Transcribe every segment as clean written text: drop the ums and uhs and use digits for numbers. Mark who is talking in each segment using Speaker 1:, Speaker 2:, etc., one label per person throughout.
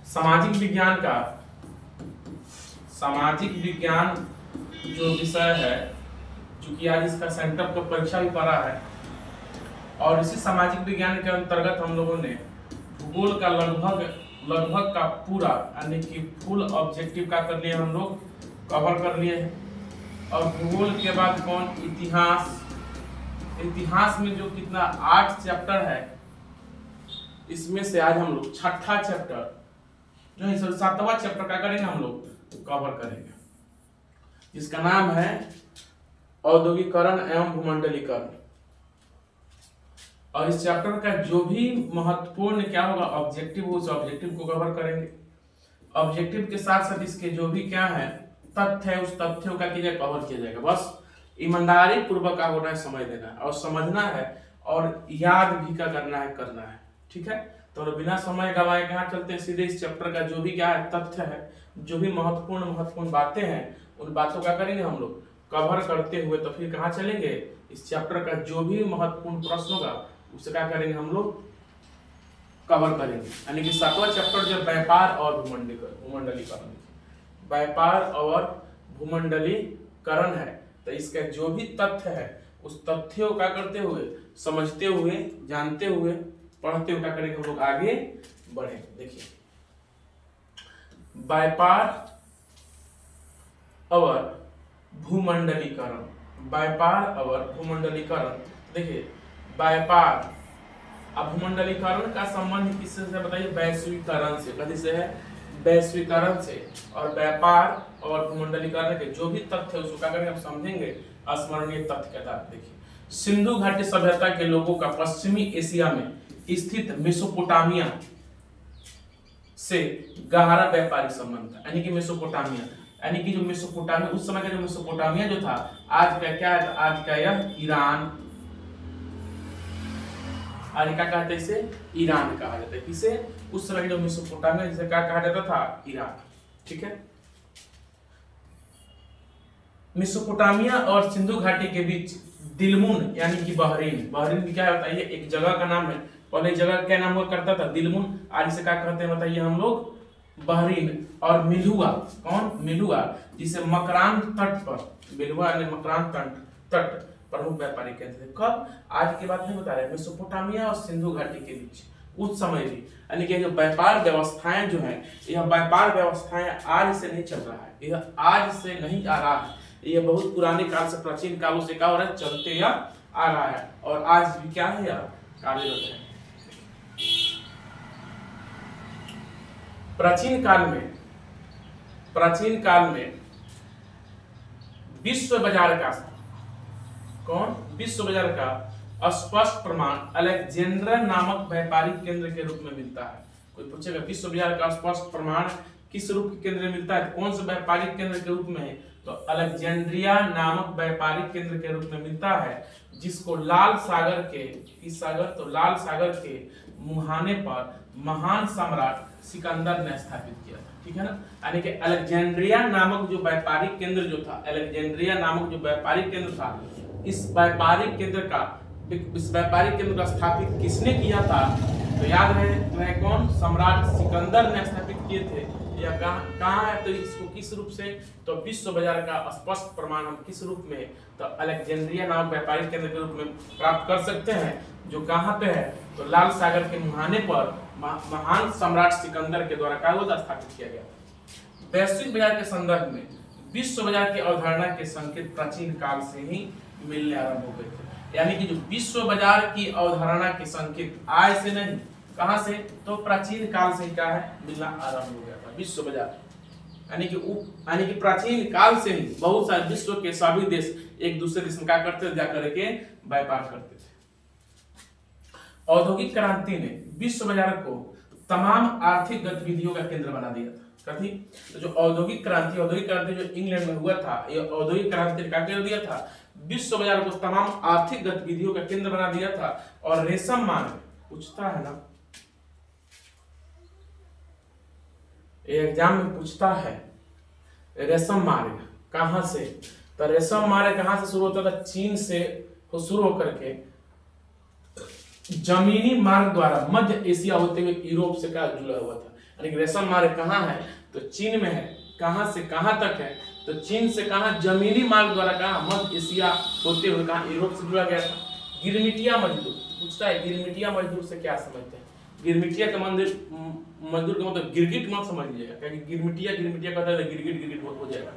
Speaker 1: सामाजिक विज्ञान का सामाजिक विज्ञान जो विषय है, चूंकि आज इसका सेंटर का परीक्षा भी पड़ा है, और इसी सामाजिक विज्ञान के अंतर्गत हम लोगों ने भूगोल का लगभग का पूरा यानी कि फुल ऑब्जेक्टिव का कर लिए, हम लोग कवर कर लिए हैं। और भूगोल के बाद कौन, इतिहास में जो कितना 8 चैप्टर है, इसमें से आज हम लोग छठा चैप्टर जो है 7वां चैप्टर का करेंगे, हम लोग कवर करेंगे, जिसका नाम है औद्योगिकरण एवं भूमंडलीकरण। और इस चैप्टर का जो भी महत्वपूर्ण क्या होगा ऑब्जेक्टिव, उस ऑब्जेक्टिव को कवर करेंगे। ऑब्जेक्टिव के साथ साथ इसके जो भी क्या है तथ्य है, उस तथ्यों का कवर किया जाएगा। बस ईमानदारी पूर्वक का होना है, समझ देना है और समझना है और याद भी का करना है, ठीक है। तो बिना समय गवाए कहाँ चलते हैं, सीधे इस चैप्टर का जो भी क्या है तथ्य है, जो भी महत्वपूर्ण बातें हैं, उन बातों का करेंगे हम लोग कवर करते हुए। तो फिर कहाँ चलेंगे, इस चैप्टर का जो भी महत्वपूर्ण प्रश्न होगा उसे क्या करेंगे, हम लोग कवर करेंगे। यानी कि 7वां चैप्टर जो व्यापार और भूमंडलीकरण, व्यापार और भूमंडलीकरण है। तो इसका जो भी तथ्य है उस तथ्यों का करते हुए, समझते हुए, जानते हुए, पढ़ते हुए क्या करेंगे हम लोग आगे बढ़े। देखिए, व्यापार और भूमंडलीकरण, व्यापार और भूमंडलीकरण। देखिए, व्यापार अब भूमंडलीकरण का संबंध किससे से बताइए, वैश्वीकरण से। कथी से है, वैश्वीकरण से। और व्यापार और भूमंडलीकरण के जो भी तथ्य है उसको क्या करेंगे हम समझेंगे स्मरणीय तथ्य के आधार। देखिए, सिंधु घाटी सभ्यता के लोगों का पश्चिमी एशिया में स्थित मेसोपोटामिया से गहरा व्यापारिक संबंध था। यानी कि मेसोपोटामिया, यानी कि जो मेसोपोटामिया उस समय का जो मेसोपोटामिया जो था, आज का क्या है, आज का यह ईरान, आज क्या कहते हैं इसे, ईरान कहा जाता है। किसे, उस समय जो मेसोपोटामिया जिसे क्या कहा जाता था, ईरान, ठीक है। मेसोपोटामिया और सिंधु घाटी के बीच दिलमुन यानी कि बहरीन क्या होता है, ये एक जगह का नाम है। पहले जगह क्या नाम हुआ करता था, दिलमुन, आज इसे क्या कहते हैं बताइए हम लोग, बहरीन। और मिलुआ, कौन, मिलुआ, जिसे मकरान तट पर, मिलुआ यानी मकरान तट प्रमुख व्यापारिक केंद्र थे। कब, आज की बात नहीं बता रहे, मेसोपोटामिया और सिंधु घाटी के बीच उस समय भी। यानी कि जो व्यापार व्यवस्थाएं जो है, यह व्यापार व्यवस्थाएं आज से नहीं चल रहा है, यह आज से नहीं आ रहा है, ये बहुत पुराने काल से, प्राचीन कालों से क्या हो रहा है, चलते या आ रहा है, और आज भी क्या है, कार्यरत है। प्राचीन काल में विश्व बाजार का, कौन, विश्व बाजार का स्पष्ट प्रमाण अलेक्जेंड्रिया नामक व्यापारिक केंद्र के रूप में मिलता है। कोई पूछेगा विश्व बाजार का स्पष्ट प्रमाण किस रूप के केंद्र में मिलता है, कौन से व्यापारिक केंद्र के रूप में है, तो अलेक्जेंड्रिया नामक व्यापारिक केंद्र के रूप में मिलता है, जिसको लाल सागर के, किस सागर, तो लाल सागर के मुहाने पर महान सम्राट सिकंदर ने स्थापित किया था, ठीक है ना। यानी कि अलेक्जेंड्रिया नामक जो व्यापारिक केंद्र जो था, अलेक्जेंड्रिया नामक जो व्यापारिक केंद्र था, इस व्यापारिक केंद्र का स्थापित किसने किया था, तो याद रहे कौन, सम्राट सिकंदर ने स्थापित किए थे। यह कहाँ है, तो इसको किस रूप से, तो विश्व बाजार का स्पष्ट प्रमाण हम किस रूप में, तो अलेक्जेंड्रिया नामक व्यापारिक केंद्र के रूप में प्राप्त कर सकते हैं, जो कहाँ पे है, तो लाल सागर के मुहाने पर महान सम्राट सिकंदर के द्वारा क्या हुआ, स्थापित किया गया। वैश्विक बाजार के संदर्भ में विश्व बाजार की अवधारणा के संकेत प्राचीन काल से ही मिलने आरंभ हो गए थे। यानी कि जो विश्व बाजार की अवधारणा के संकेत आज से नहीं, कहां से, तो प्राचीन काल से क्या है, मिलना आरंभ हो गया था विश्व बाजार। यानी कि प्राचीन काल से ही बहुत सारे विश्व के सभी देश एक दूसरे देश में क्या करते थे, जाकर के व्यापार करते थे। औद्योगिक क्रांति ने विश्व बाजार को तमाम आर्थिक गतिविधियों का केंद्र बना दिया था। कथी, तो जो औद्योगिक क्रांति जो इंग्लैंड में हुआ था, ये औद्योगिक क्रांति ने क्या कर दिया था, विश्व बाजार को तमाम आर्थिक गतिविधियों का केंद्र बना दिया था। और रेशम मार्ग पूछता है ना, एग्जाम में पूछता है, रेशम मार्ग कहां से, तो रेशम मार्ग कहां से शुरू होता था, चीन से शुरू होकर के जमीनी मार्ग द्वारा मध्य एशिया होते हुए यूरोप से क्या जुड़ा हुआ था। यानी कि रेशम मार्ग कहाँ है, तो चीन में है। कहाँ से कहाँ तक है, तो चीन से कहाँ, जमीनी मार्ग द्वारा कहाँ, मध्य एशिया होते हुए कहाँ, यूरोप से जुड़ा गया था। गिरमिटिया मजदूर पूछता है, गिरमिटिया मजदूर से क्या समझते हैं? गिरमिटिया का मजदूर का मतलब गिरगिट मत समझ लीजिएगा, क्योंकि गिरमिटिया गिरमिटिया कहता है गिरगिट गिरगिट बहुत हो जाएगा।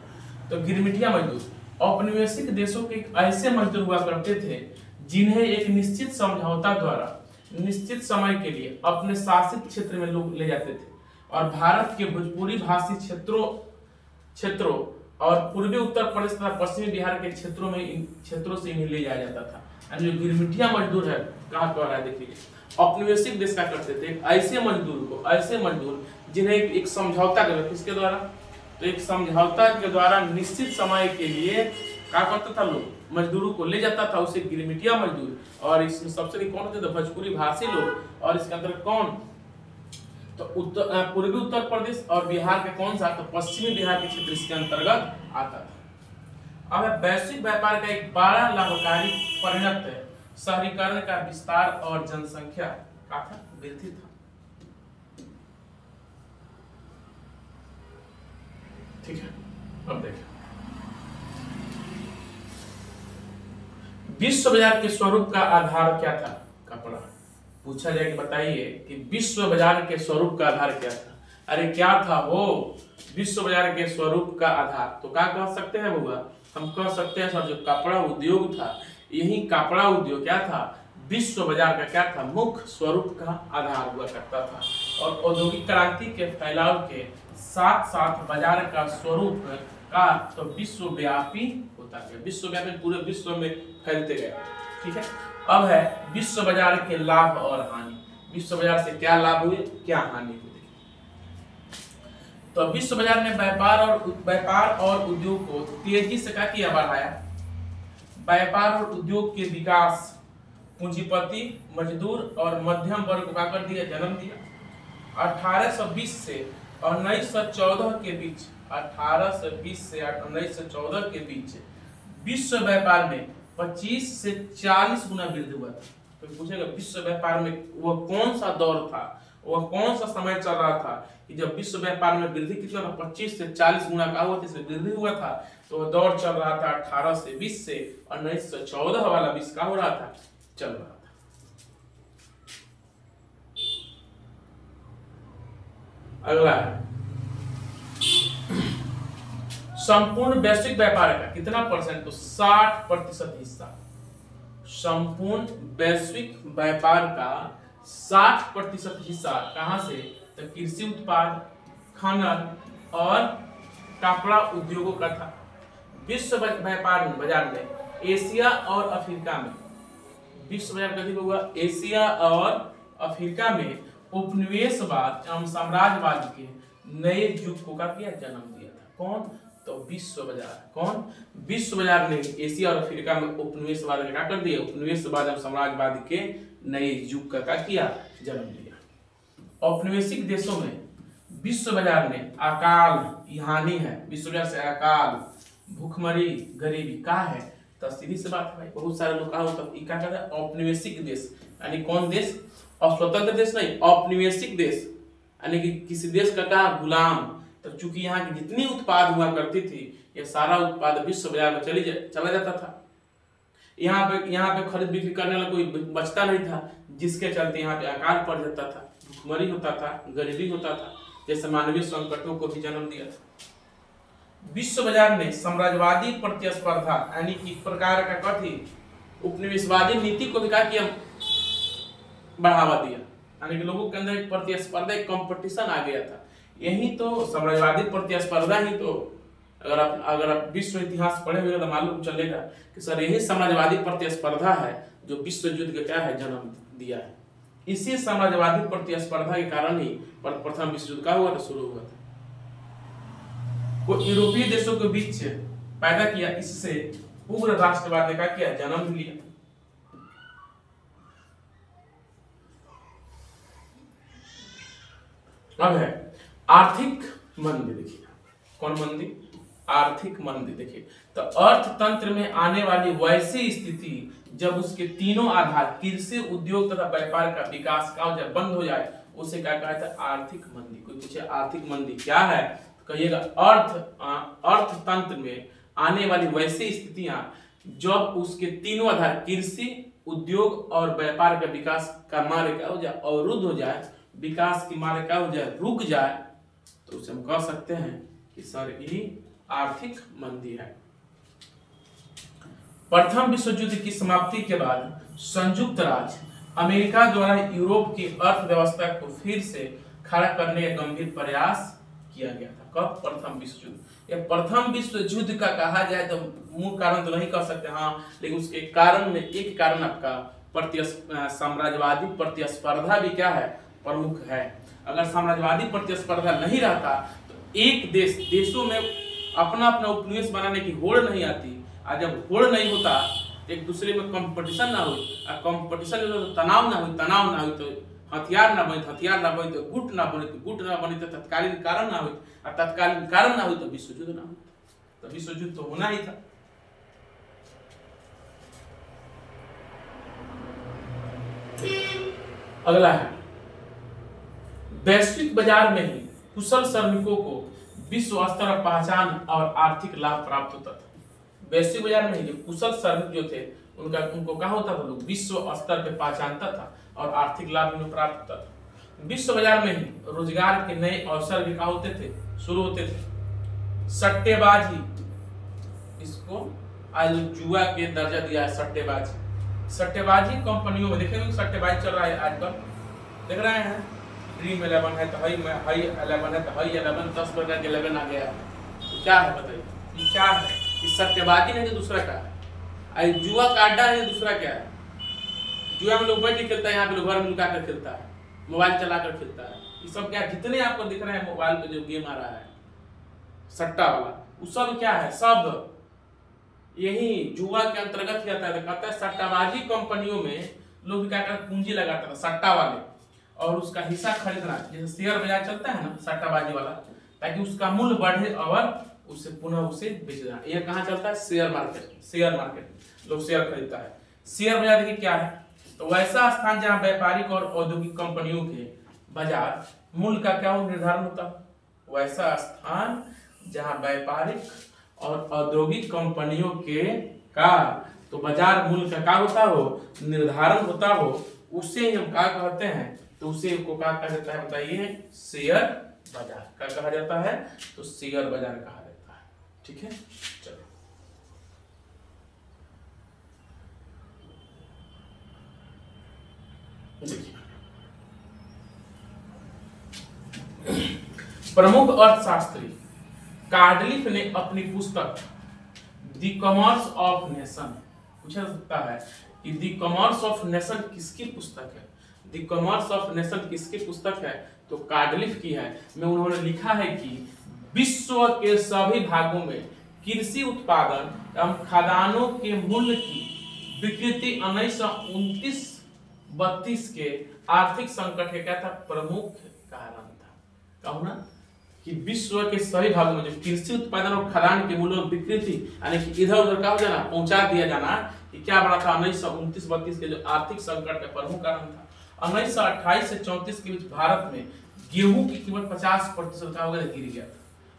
Speaker 1: तो गिरमिटिया मजदूर औपनिवेशिक देशों के ऐसे मजदूर हुआ करते थे जिन्हें एक निश्चित समझौता द्वारा निश्चित समय के लिए अपने शासित क्षेत्र में लोग ले जाते थे, और भारत के भोजपुरी भाषी क्षेत्रों और पूर्वी उत्तर प्रदेश तथा पश्चिमी बिहार के क्षेत्रों से इन्हें ले जाया जाता था। यानी जो गिरमिटिया मजदूर है कहाँ कह रहा है, देखिए औपनिवेशिक देश का करते थे ऐसे मजदूर जिन्हें एक समझौता करते, किसके द्वारा, तो एक समझौता के द्वारा निश्चित समय के लिए क्या करता था, लोग मजदूरों को ले जाता था, उसे गिरमिटिया मजदूर। और इसमें सबसे कौन होते थे, भोजपुरी भाषी लोग। और इसके अंदर कौन, तो पूर्वी उत्तर प्रदेश और बिहार के कौन सा, तो पश्चिमी बिहार के क्षेत्र इसके अंतर्गत आता था। अब वैश्विक व्यापार का एक बड़ा लाभकारी परिणत है शहरीकरण का विस्तार और जनसंख्या का था वृद्धि था। ठीक है, अब देखिए विश्व बाजार के स्वरूप का आधार क्या था, कपड़ा। पूछा जाए कि बताइए कि विश्व बाजार के स्वरूप का आधार क्या था। अरे क्या था वो विश्व बाजार के स्वरूप का आधार, तो क्या कह सकते हैं बुआ, हम कह सकते हैं सर जो कपड़ा उद्योग था, यही कपड़ा उद्योग क्या था, विश्व बाजार का क्या था, मुख्य स्वरूप का आधार हुआ करता था। और औद्योगिक क्रांति के फैलाव के साथ साथ बाजार का स्वरूप का तो विश्वव्यापी होता गया, विश्वव्यापी पूरे विश्व में फैलते गए। ठीक है, अब है विश्व बाजार के लाभ और हानि। विश्व बाजार से क्या लाभ हुए, क्या हानि हुई। तो विश्व बाजार ने व्यापार और उद्योग को तेजी से क्या किया, बढ़ाया। व्यापार और उद्योग के विकास पूंजीपति, मजदूर और मध्यम वर्ग को कर दिया, जन्म दिया। 1820 से 1914 के बीच, 1820 से 1914 के बीच विश्व व्यापार में 25 से 40 गुना वृद्धि हुआ था। तो पूछेगा विश्व व्यापार में वह कौन सा दौर था, वह कौन सा समय चल रहा था कि जब विश्व व्यापार में वृद्धि कितना था, 25 से 40 गुना का हुआ था, इसमें वृद्धि हुआ था। तो वह दौर चल रहा था 1820 से 1914 वाला विश्व का हो रहा था, चल रहा था। अगला है संपूर्ण वैश्विक व्यापार का कितना परसेंट, तो 60% हिस्सा। संपूर्ण वैश्विक व्यापार का 60% हिस्सा कहां से, तो कृषि उत्पाद, खनन और कपड़ा उद्योगों का था। विश्व व्यापार बाजार में एशिया और अफ्रीका में, विश्व बाजार कभी हुआ, एशिया और अफ्रीका में उपनिवेशवाद एवं साम्राज्यवाद के नए युग को क्या किया, जन्म दिया था। कौन, तो विश्व बाजार। कौन, विश्व बाजार ने एशिया और अफ्रीका में उपनिवेशवाद ने क्या कर दिया, उपनिवेशवाद एवं साम्राज्यवाद के नए युग का क्या किया, जन्म दिया। औपनिवेशिक देशों में विश्व बाजार ने अकाल, हानि है, विश्व बाजार से अकाल, भूखमरी, गरीबी का है, तो सीधी सी बात है भाई, बहुत सारे लोग क्या कहते हैं, औपनिवेशिक देश, यानी कौन देश, और स्वतंत्र देश नहीं, औपनिवेशिक देश, यानी कि किसी देश का क्या, गुलाम। तो चूंकि यहाँ की जितनी उत्पाद हुआ करती थी, ये सारा उत्पाद विश्व बाजार में चला जाता था। यहाँ पे खरीद बिक्री करने वाला कोई बचता नहीं था, जिसके चलते यहाँ पे अकाल पड़ जाता था, भूखमरी होता था, गरीबी होता था, जैसे मानवीय संकटों को भी जन्म दिया था। विश्व बाजार ने साम्राज्यवादी प्रतिस्पर्धा यानी कि प्रकार का कथी, उपनिवेशवादी नीति को भी क्या किया, बढ़ावा दिया, यानी कि लोगों के अंदर एक प्रतिस्पर्धा, एक कंपटीशन आ गया था। यही तो साम्राज्यवादी प्रतिस्पर्धा ही तो, अगर आप विश्व इतिहास पढ़े हुए तो मालूम चलेगा कि सर यही साम्राज्यवादी प्रतिस्पर्धा है जो विश्व युद्ध का क्या है, जन्म दिया है। इसी साम्राज्यवादी प्रतिस्पर्धा के कारण ही प्रथम विश्व युद्ध का हुआ था, शुरू हुआ था। वो यूरोपीय देशों के बीच पैदा किया, इससे उग्र राष्ट्रवाद ने क्या किया, जन्म लिया। अब है आर्थिक मंदी। देखिए कौन मंदी, आर्थिक मंदी। देखिए तो अर्थतंत्र में आने वाली वैसी स्थिति जब उसके तीनों आधार कृषि, उद्योग तथा व्यापार का विकास का जब बंद हो जाए, उसे क्या कहते हैं? आर्थिक मंदी। कोई पूछे आर्थिक मंदी क्या है, तो कहिएगा अर्थतंत्र में आने वाली वैसी स्थितियां जब उसके तीनों आधार कृषि, उद्योग और व्यापार का विकास का मार्ग क्या हो जाए? अवरुद्ध हो जाए, विकास की मार्ग क्या हो जाए? रुक जाए, तो उसे हम कह सकते हैं कि सर ये आर्थिक मंदी है। प्रथम विश्व युद्ध की समाप्ति के बाद संयुक्त राज्य अमेरिका द्वारा यूरोप की अर्थव्यवस्था को फिर से खड़ा करने का गंभीर प्रयास किया गया था। कब? प्रथम विश्व युद्ध। यह प्रथम विश्व युद्ध का कहा जाए तो मूल कारण तो नहीं कह सकते, हाँ, लेकिन उसके कारण में एक कारण आपका साम्राज्यवादी प्रतिस्पर्धा भी क्या है? प्रमुख है। अगर साम्राज्यवादी प्रतिस्पर्धा नहीं रहता तो एक देशों में अपना अपना उपनिवेश बनाने की होड़ नहीं आती, और जब होड़ नहीं होता एक दूसरे में कंपटीशन ना हुई, और कंपटीशन में तो तनाव ना हुई तो हथियार ना बने तो गुट ना बने तो तत्कालीन कारण ना हुई, और तत्कालीन कारण ना हुई तो विश्व युद्ध ना हुई। तो विश्व युद्ध तो होना ही था। अगला है, वैश्विक बाजार में ही कुशल श्रमिकों को विश्व स्तर पर पहचान और आर्थिक लाभ प्राप्त होता था। वैश्विक बाजार में ही जो कुशल श्रमिक जो थे उनको कहा होता था, लोग विश्व स्तर पे पहचानता था और आर्थिक लाभ उन्हें प्राप्त होता था। विश्व बाजार में ही रोजगार के नए अवसर भी कहा होते थे, शुरू होते थे। सट्टेबाजी, इसको आज जुआ के दर्जा दिया है। सट्टेबाजी कंपनियों में देखेंगे सट्टेबाजी चल रहा है आजकल, देख रहे हैं। ड्रीम 11 है तो हाई 11 है तो हाई 11, 10 प्रकार के 11 आ गया। तो क्या है बताइए, ये क्या है? इस सट्टेबाजी नहीं तो दूसरा क्या है? आई जुआ का अड्डा है, दूसरा क्या है? जुआ में लोग बैठ के खेलता है, यहाँ पे लोग घर में लुका कर खेलता है, मोबाइल चला कर खेलता है। ये सब क्या, जितने आपको दिख रहे हैं मोबाइल पे जो गेम आ रहा है सट्टा वाला, वो सब क्या है? सब यही जुआ के अंतर्गत ही आता है। कहता है सट्टाबाजी कंपनियों में लोग क्या करते, पूंजी लगाता था सट्टा वाले, और उसका हिस्सा खरीदना, जैसे शेयर बाजार चलता है ना सट्टाबाजी वाला, ताकि उसका मूल्य बढ़े और उसे पुनः उसे बेच देना। यह कहाँ चलता है? शेयर मार्केट लोग शेयर खरीदता है। शेयर बाजार देखिए क्या है, तो वैसा स्थान जहाँ व्यापारिक और औद्योगिक कंपनियों के बाजार मूल्य का क्या निर्धारण होता है? वैसा स्थान जहाँ व्यापारिक और औद्योगिक कंपनियों के का तो बाजार मूल्य का क्या होता हो? निर्धारण होता हो, उसे हम क्या कहते हैं? तो उसे को क्या कहा जाता है बताइए? शेयर बाजार का कहा जाता है, तो शेयर बाजार कहा जाता है। ठीक है, चलो देखिए, प्रमुख अर्थशास्त्री कार्डलिफ ने अपनी पुस्तक द कॉमर्स ऑफ नेशन, पूछा सकता है कि द कॉमर्स ऑफ नेशन किसकी पुस्तक है? द कॉमर्स ऑफ नेशन किसकी पुस्तक है? तो कार्डलिफ की है। में उन्होंने लिखा है कि विश्व के सभी भागों में कृषि उत्पादन एवं खाद्यान्नों के मूल्य की विकृति 1929-32 के आर्थिक संकट के क्या था? प्रमुख कारण था। कहूँ ना कि विश्व के सभी भागों में जो कृषि उत्पादन और खाद्यान्न के मूल्यों में विकृति, यानी कि इधर उधर का हो जाना, पहुंचा दिया जाना, कि क्या बड़ा था? 1929-32 के जो आर्थिक संकट का प्रमुख कारण था। 1928 से 34 के बीच भारत में गेहूं की कीमत 50% का हो गया, गिर गया था।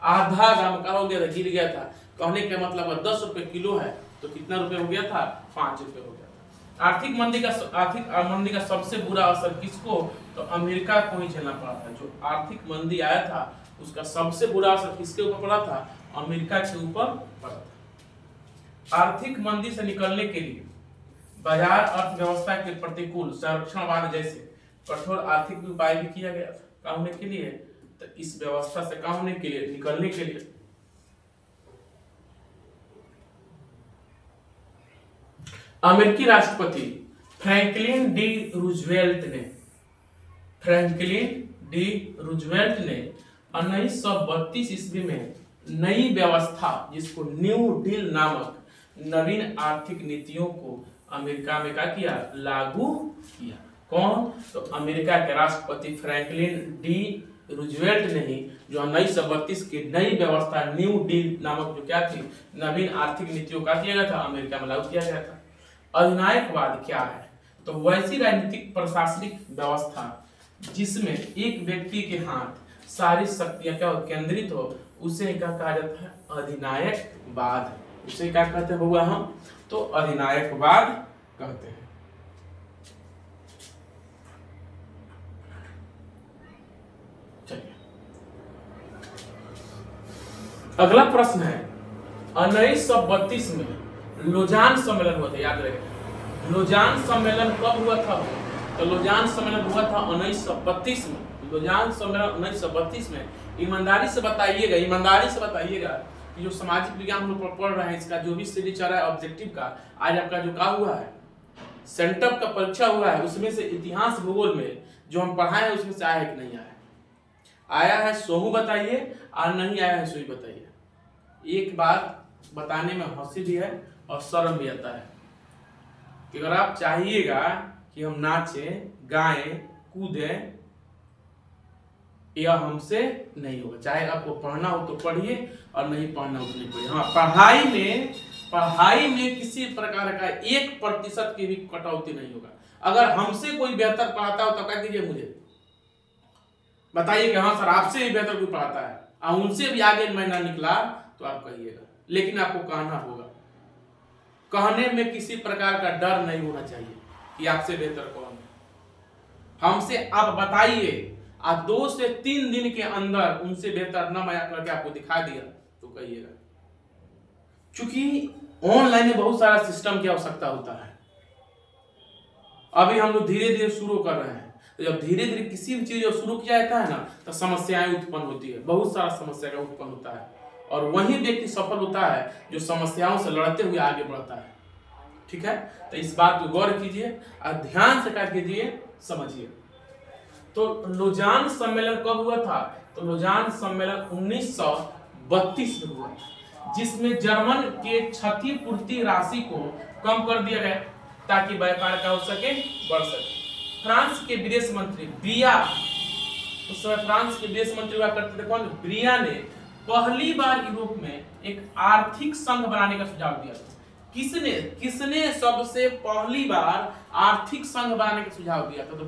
Speaker 1: आधा दाम का हो गया था, गिर गया था। कहने का मतलब 10 रुपए किलो है तो कितना रुपए हो गया था? 5 रुपए हो गया था। आर्थिक मंदी का सबसे बुरा असर किसको? तो अमेरिका को ही झेलना पड़ा था। जो आर्थिक मंदी आया था उसका सबसे बुरा असर किसके ऊपर पड़ा था? अमेरिका के ऊपर पड़ा था। आर्थिक मंदी से निकलने के लिए बाजार अर्थव्यवस्था के प्रतिकूल संरक्षणवाद जैसे कठोर आर्थिक उपाय भी किया गया था। क्या होने के लिए? तो इस व्यवस्था से क्या होने के लिए? निकलने के लिए। अमेरिकी राष्ट्रपति फ्रैंकलिन डी रूजवेल्ट ने 1932 ईस्वी में नई व्यवस्था, जिसको न्यू डील नामक नवीन आर्थिक नीतियों को अमेरिका में क्या किया? लागू किया। कौन? तो अमेरिका के राष्ट्रपति फ्रैंकलिन डी रूजवेल्ट ने ही जो 1932 की नई व्यवस्था न्यू डील नामक जो क्या थी? नवीन आर्थिक नीतियों का किया गया था, अमेरिका में लागू किया गया था। अधिनायकवाद क्या है? तो वैसी राजनीतिक प्रशासनिक व्यवस्था जिसमें एक व्यक्ति के हाथ सारी शक्तियां क्या हो, केंद्रित हो, उसे क्या कहा जाता है, अधिनायकवाद। उसे क्या कहते हैं बउआ हम, तो अधिनायकवाद कहते हैं। चलिए अगला प्रश्न है, 1932 में लोजान सम्मेलन हुआ था, याद रहे। लोजान सम्मेलन कब हुआ था, तो लोजान सम्मेलन हुआ था 1932 में। लोजान सम्मेलन 1932 में। ईमानदारी से बताइएगा, ईमानदारी से बताइएगा कि जो सामाजिक विज्ञान हम लोग पढ़ रहे हैं, इसका जो भी सीरीज चल रहा है ऑब्जेक्टिव का, आज आपका जो का हुआ है, सेंटअप का परीक्षा हुआ है, उसमें से इतिहास भूगोल में जो हम पढ़ाए हैं उसमें से आया है कि नहीं आया? आया है सोहू बताइए, और नहीं आया है सोई बताइए। एक बात बताने में हंसी भी है और शर्म भी आता है कि अगर आप चाहिएगा कि हम नाचें, गाएं, कूदें, यह हमसे नहीं होगा। चाहे आपको पढ़ना हो तो पढ़िए और नहीं पढ़ना हो तो नहीं पढ़िए। हाँ, पढ़ाई में किसी प्रकार का 1% की भी कटौती नहीं होगा। अगर हमसे कोई बेहतर पढ़ाता हो तो क्या कीजिए, मुझे बताइए कि हाँ सर आपसे भी बेहतर कोई पढ़ाता है, और उनसे भी आगे मैं ना निकला तो आप कहिएगा, लेकिन आपको कहना होगा। कहने में किसी प्रकार का डर नहीं होना चाहिए कि आपसे बेहतर कौन है। हमसे आप बताइए, आप 2 से 3 दिन के अंदर उनसे बेहतर न मैं करके आपको दिखा दिया तो कहिएगा। क्योंकि ऑनलाइन में बहुत सारा सिस्टम की आवश्यकता होता है। अभी हम लोग धीरे धीरे शुरू कर रहे हैं, तो जब धीरे धीरे किसी भी चीज शुरू किया जाता है ना, तो समस्याएं उत्पन्न होती है, बहुत सारा समस्या का उत्पन्न होता है, और वही व्यक्ति सफल होता है जो समस्याओं से लड़ते हुए आगे बढ़ता है। ठीक है, तो इस बात को गौर कीजिए और ध्यान से कर कीजिए, समझिए। तो लोजान सम्मेलन कब हुआ था, तो लोजान सम्मेलन 1932 में हुआ, जिसमें जर्मन के क्षतिपूर्ति राशि को कम कर दिया गया ताकि व्यापार का हो सके, बढ़ सके। फ्रांस के विदेश मंत्री ब्रिया, उस समय फ्रांस के विदेश मंत्री हुआ करते थे कौन, ब्रिया ने पहली बार यूरोप में एक आर्थिक संघ बनाने का सुझाव दिया था। किसने सबसे पहली बार आर्थिक संघ बनाने का सुझाव दिया था, तो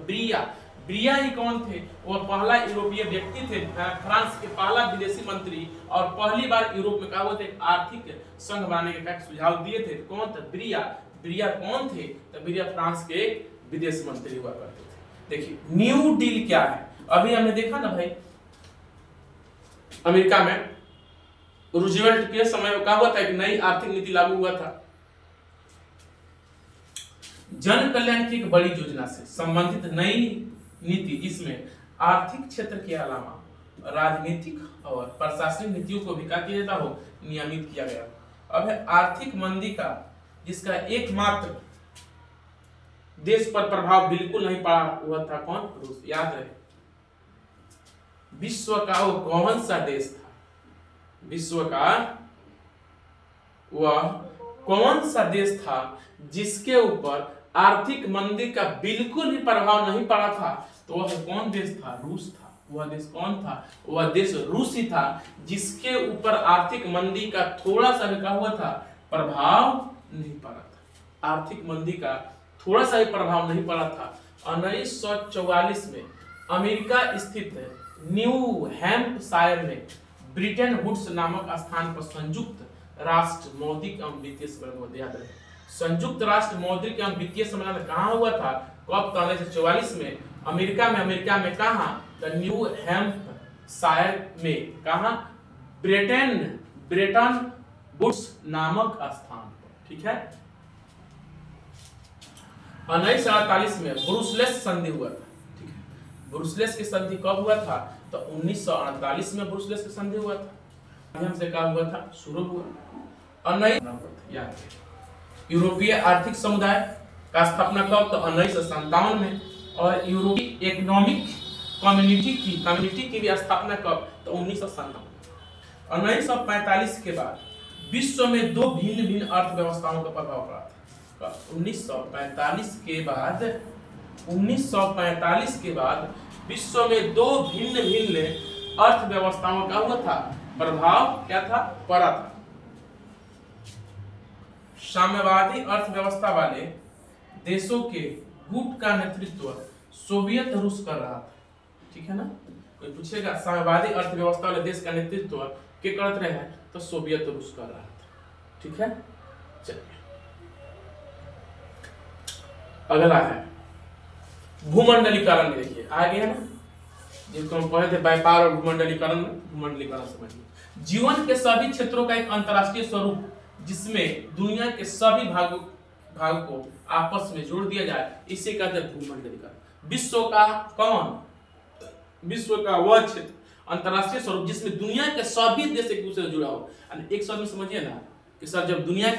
Speaker 1: ब्रिया ही कौन थे, वो पहला यूरोपीय व्यक्ति थे, फ्रांस के पहला विदेशी मंत्री, और पहली बार यूरोप में कहा थे आर्थिक संघ बनाने का सुझाव दिए थे। कौन था, ब्रिया कौन थे, तो ब्रिया फ्रांस के एक विदेश मंत्री हुआ करते थे। देखिए न्यू डील क्या है, अभी हमने देखा ना भाई, अमेरिका में रूजवेल्ट के समय में क्या हुआ था, एक नई आर्थिक नीति लागू हुआ था। जन कल्याण की एक बड़ी योजना से संबंधित नई नीति, जिसमें आर्थिक क्षेत्र के अलावा राजनीतिक और प्रशासनिक नीतियों को भी क्या किया जाता हो, नियमित किया गया। अब है आर्थिक मंदी का, जिसका एकमात्र देश पर प्रभाव बिल्कुल नहीं पड़ा हुआ था, कौन, रूस। याद रहे, विश्व का वो कौन सा देश था, विश्व का वह कौन सा देश था जिसके ऊपर आर्थिक मंदी का बिल्कुल भी प्रभाव नहीं पड़ा था, तो वह कौन देश था, रूस था। वह देश कौन था, वह देश रूस ही था, जिसके ऊपर आर्थिक मंदी का थोड़ा सा भी क्या हुआ था, प्रभाव नहीं पड़ा था। आर्थिक मंदी का थोड़ा सा भी प्रभाव नहीं पड़ा था। 1944 में अमेरिका स्थित न्यू हैम्पशायर में ब्रिटेन वुड्स नामक स्थान पर संयुक्त राष्ट्र मौद्रिक एवं वित्तीय सम्मेलन, याद रहे, संयुक्त राष्ट्र मौद्रिक एवं वित्तीय सम्मेलन कहाँ हुआ था, कब, 1944 में अमेरिका में कहा, द न्यू हैम्पशायर में, कहा, ब्रिटेन वुड्स नामक स्थान पर। ठीक है, 1948 में ब्रुसेल्स संधि हुआ था। ठीक है, ब्रुसेल्स की संधि कब हुआ था, तो 1948 में ब्रुसेल्स की संधि हुआ था। माध्यम से क्या हुआ था, शुरू हुआ। और यूरोपीय आर्थिक समुदाय का स्थापना कब, तो 1957 में। और यूरोपीय इकोनॉमिक कम्युनिटी की भी स्थापना कब, तो 1997। 1945 के बाद विश्व में 2 भिन्न भिन्न अर्थव्यवस्थाओं का प्रभाव पड़ा था। 1945 के बाद विश्व में 2 भिन्न भिन्न अर्थव्यवस्थाओं का हुआ था, प्रभाव क्या था, पड़ा था। साम्यवादी अर्थव्यवस्था वाले देशों के गुट का नेतृत्व सोवियत रूस कर रहा था। ठीक है ना। कोई पूछेगा साम्यवादी अर्थव्यवस्था वाले देश का नेतृत्व के करत रहे हैं, तो सोवियत रूस कर रहा था, ठीक है। चलिए अगला है भूमंडलीकरण। देखिए आगे है ना, जिसको हम पढ़े थे व्यापार और भूमंडलीकरण में, भूमंडलीकरण समझिए जीवन के सभी क्षेत्रों का एक अंतरराष्ट्रीय स्वरूप जिसमें दुनिया के सभी भाग को आपस में जोड़ दिया जाए, इसे कहते हैं भूमंडलीकरण। विश्व का कौन, विश्व का वह क्षेत्र अंतरराष्ट्रीय स्वरूप जिसमें दुनिया के सभी देश एक दूसरे से जुड़ा हो। एक शब्द में समझिए ना कि सर जब जुड़ जाए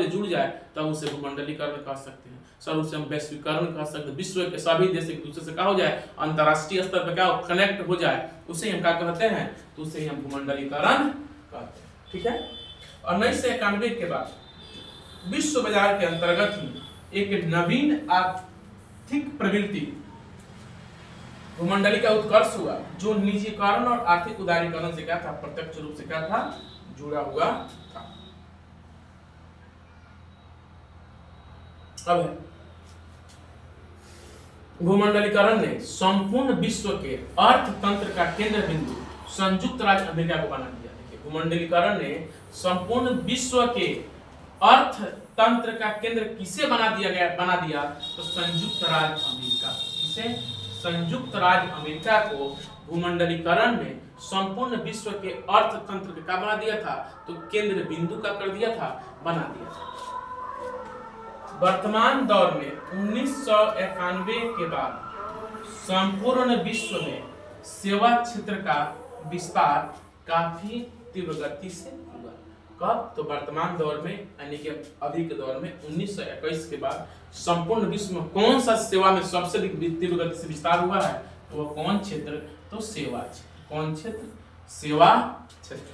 Speaker 1: जुड़ जाए तब उसे भूमंडलीकरण कह सकते हैं। सर उसे हम वैश्वीकरण कह सकते हैं। विश्व के सभी देश एक दूसरे से क्या हो जाए, अंतरराष्ट्रीय स्तर पर क्या हो, कनेक्ट हो जाए, उसे हम क्या कहते हैं, तो उसे हम भूमंडलीकरण कहते हैं, ठीक है। और 1991 के बाद विश्व बाजार के अंतर्गत ही एक नवीन आर्थिक प्रवृत्ति भूमंडली का उत्कर्ष हुआ, जो निजीकरण और आर्थिक उदारीकरण से क्या था, प्रत्यक्ष रूप से क्या था, जुड़ा हुआ था। अब भूमंडलीकरण ने संपूर्ण विश्व के अर्थतंत्र का केंद्र बिंदु संयुक्त राज्य अमेरिका को बना दिया। देखिए भूमंडलीकरण ने संपूर्ण विश्व के अर्थतंत्र का केंद्र किसे बना दिया, तो संयुक्त राज्य अमेरिका। किसे, संयुक्त राज्य अमेरिका को भूमंडलीकरण ने संपूर्ण विश्व के अर्थतंत्र का बना दिया था, तो केंद्र बिंदु का कर दिया था, बना दिया था। वर्तमान दौर में 1991 के बाद संपूर्ण विश्व में सेवा क्षेत्र का विस्तार काफी तीव्र गति से हुआ। कब, तो वर्तमान दौर में यानी कि अभी के दौर में 1921 के बाद संपूर्ण विश्व में कौन सा सेवा में सबसे तीव्र गति से विस्तार हुआ है, तो वो कौन क्षेत्र, तो सेवा क्षेत्र। कौन क्षेत्र, सेवा क्षेत्र,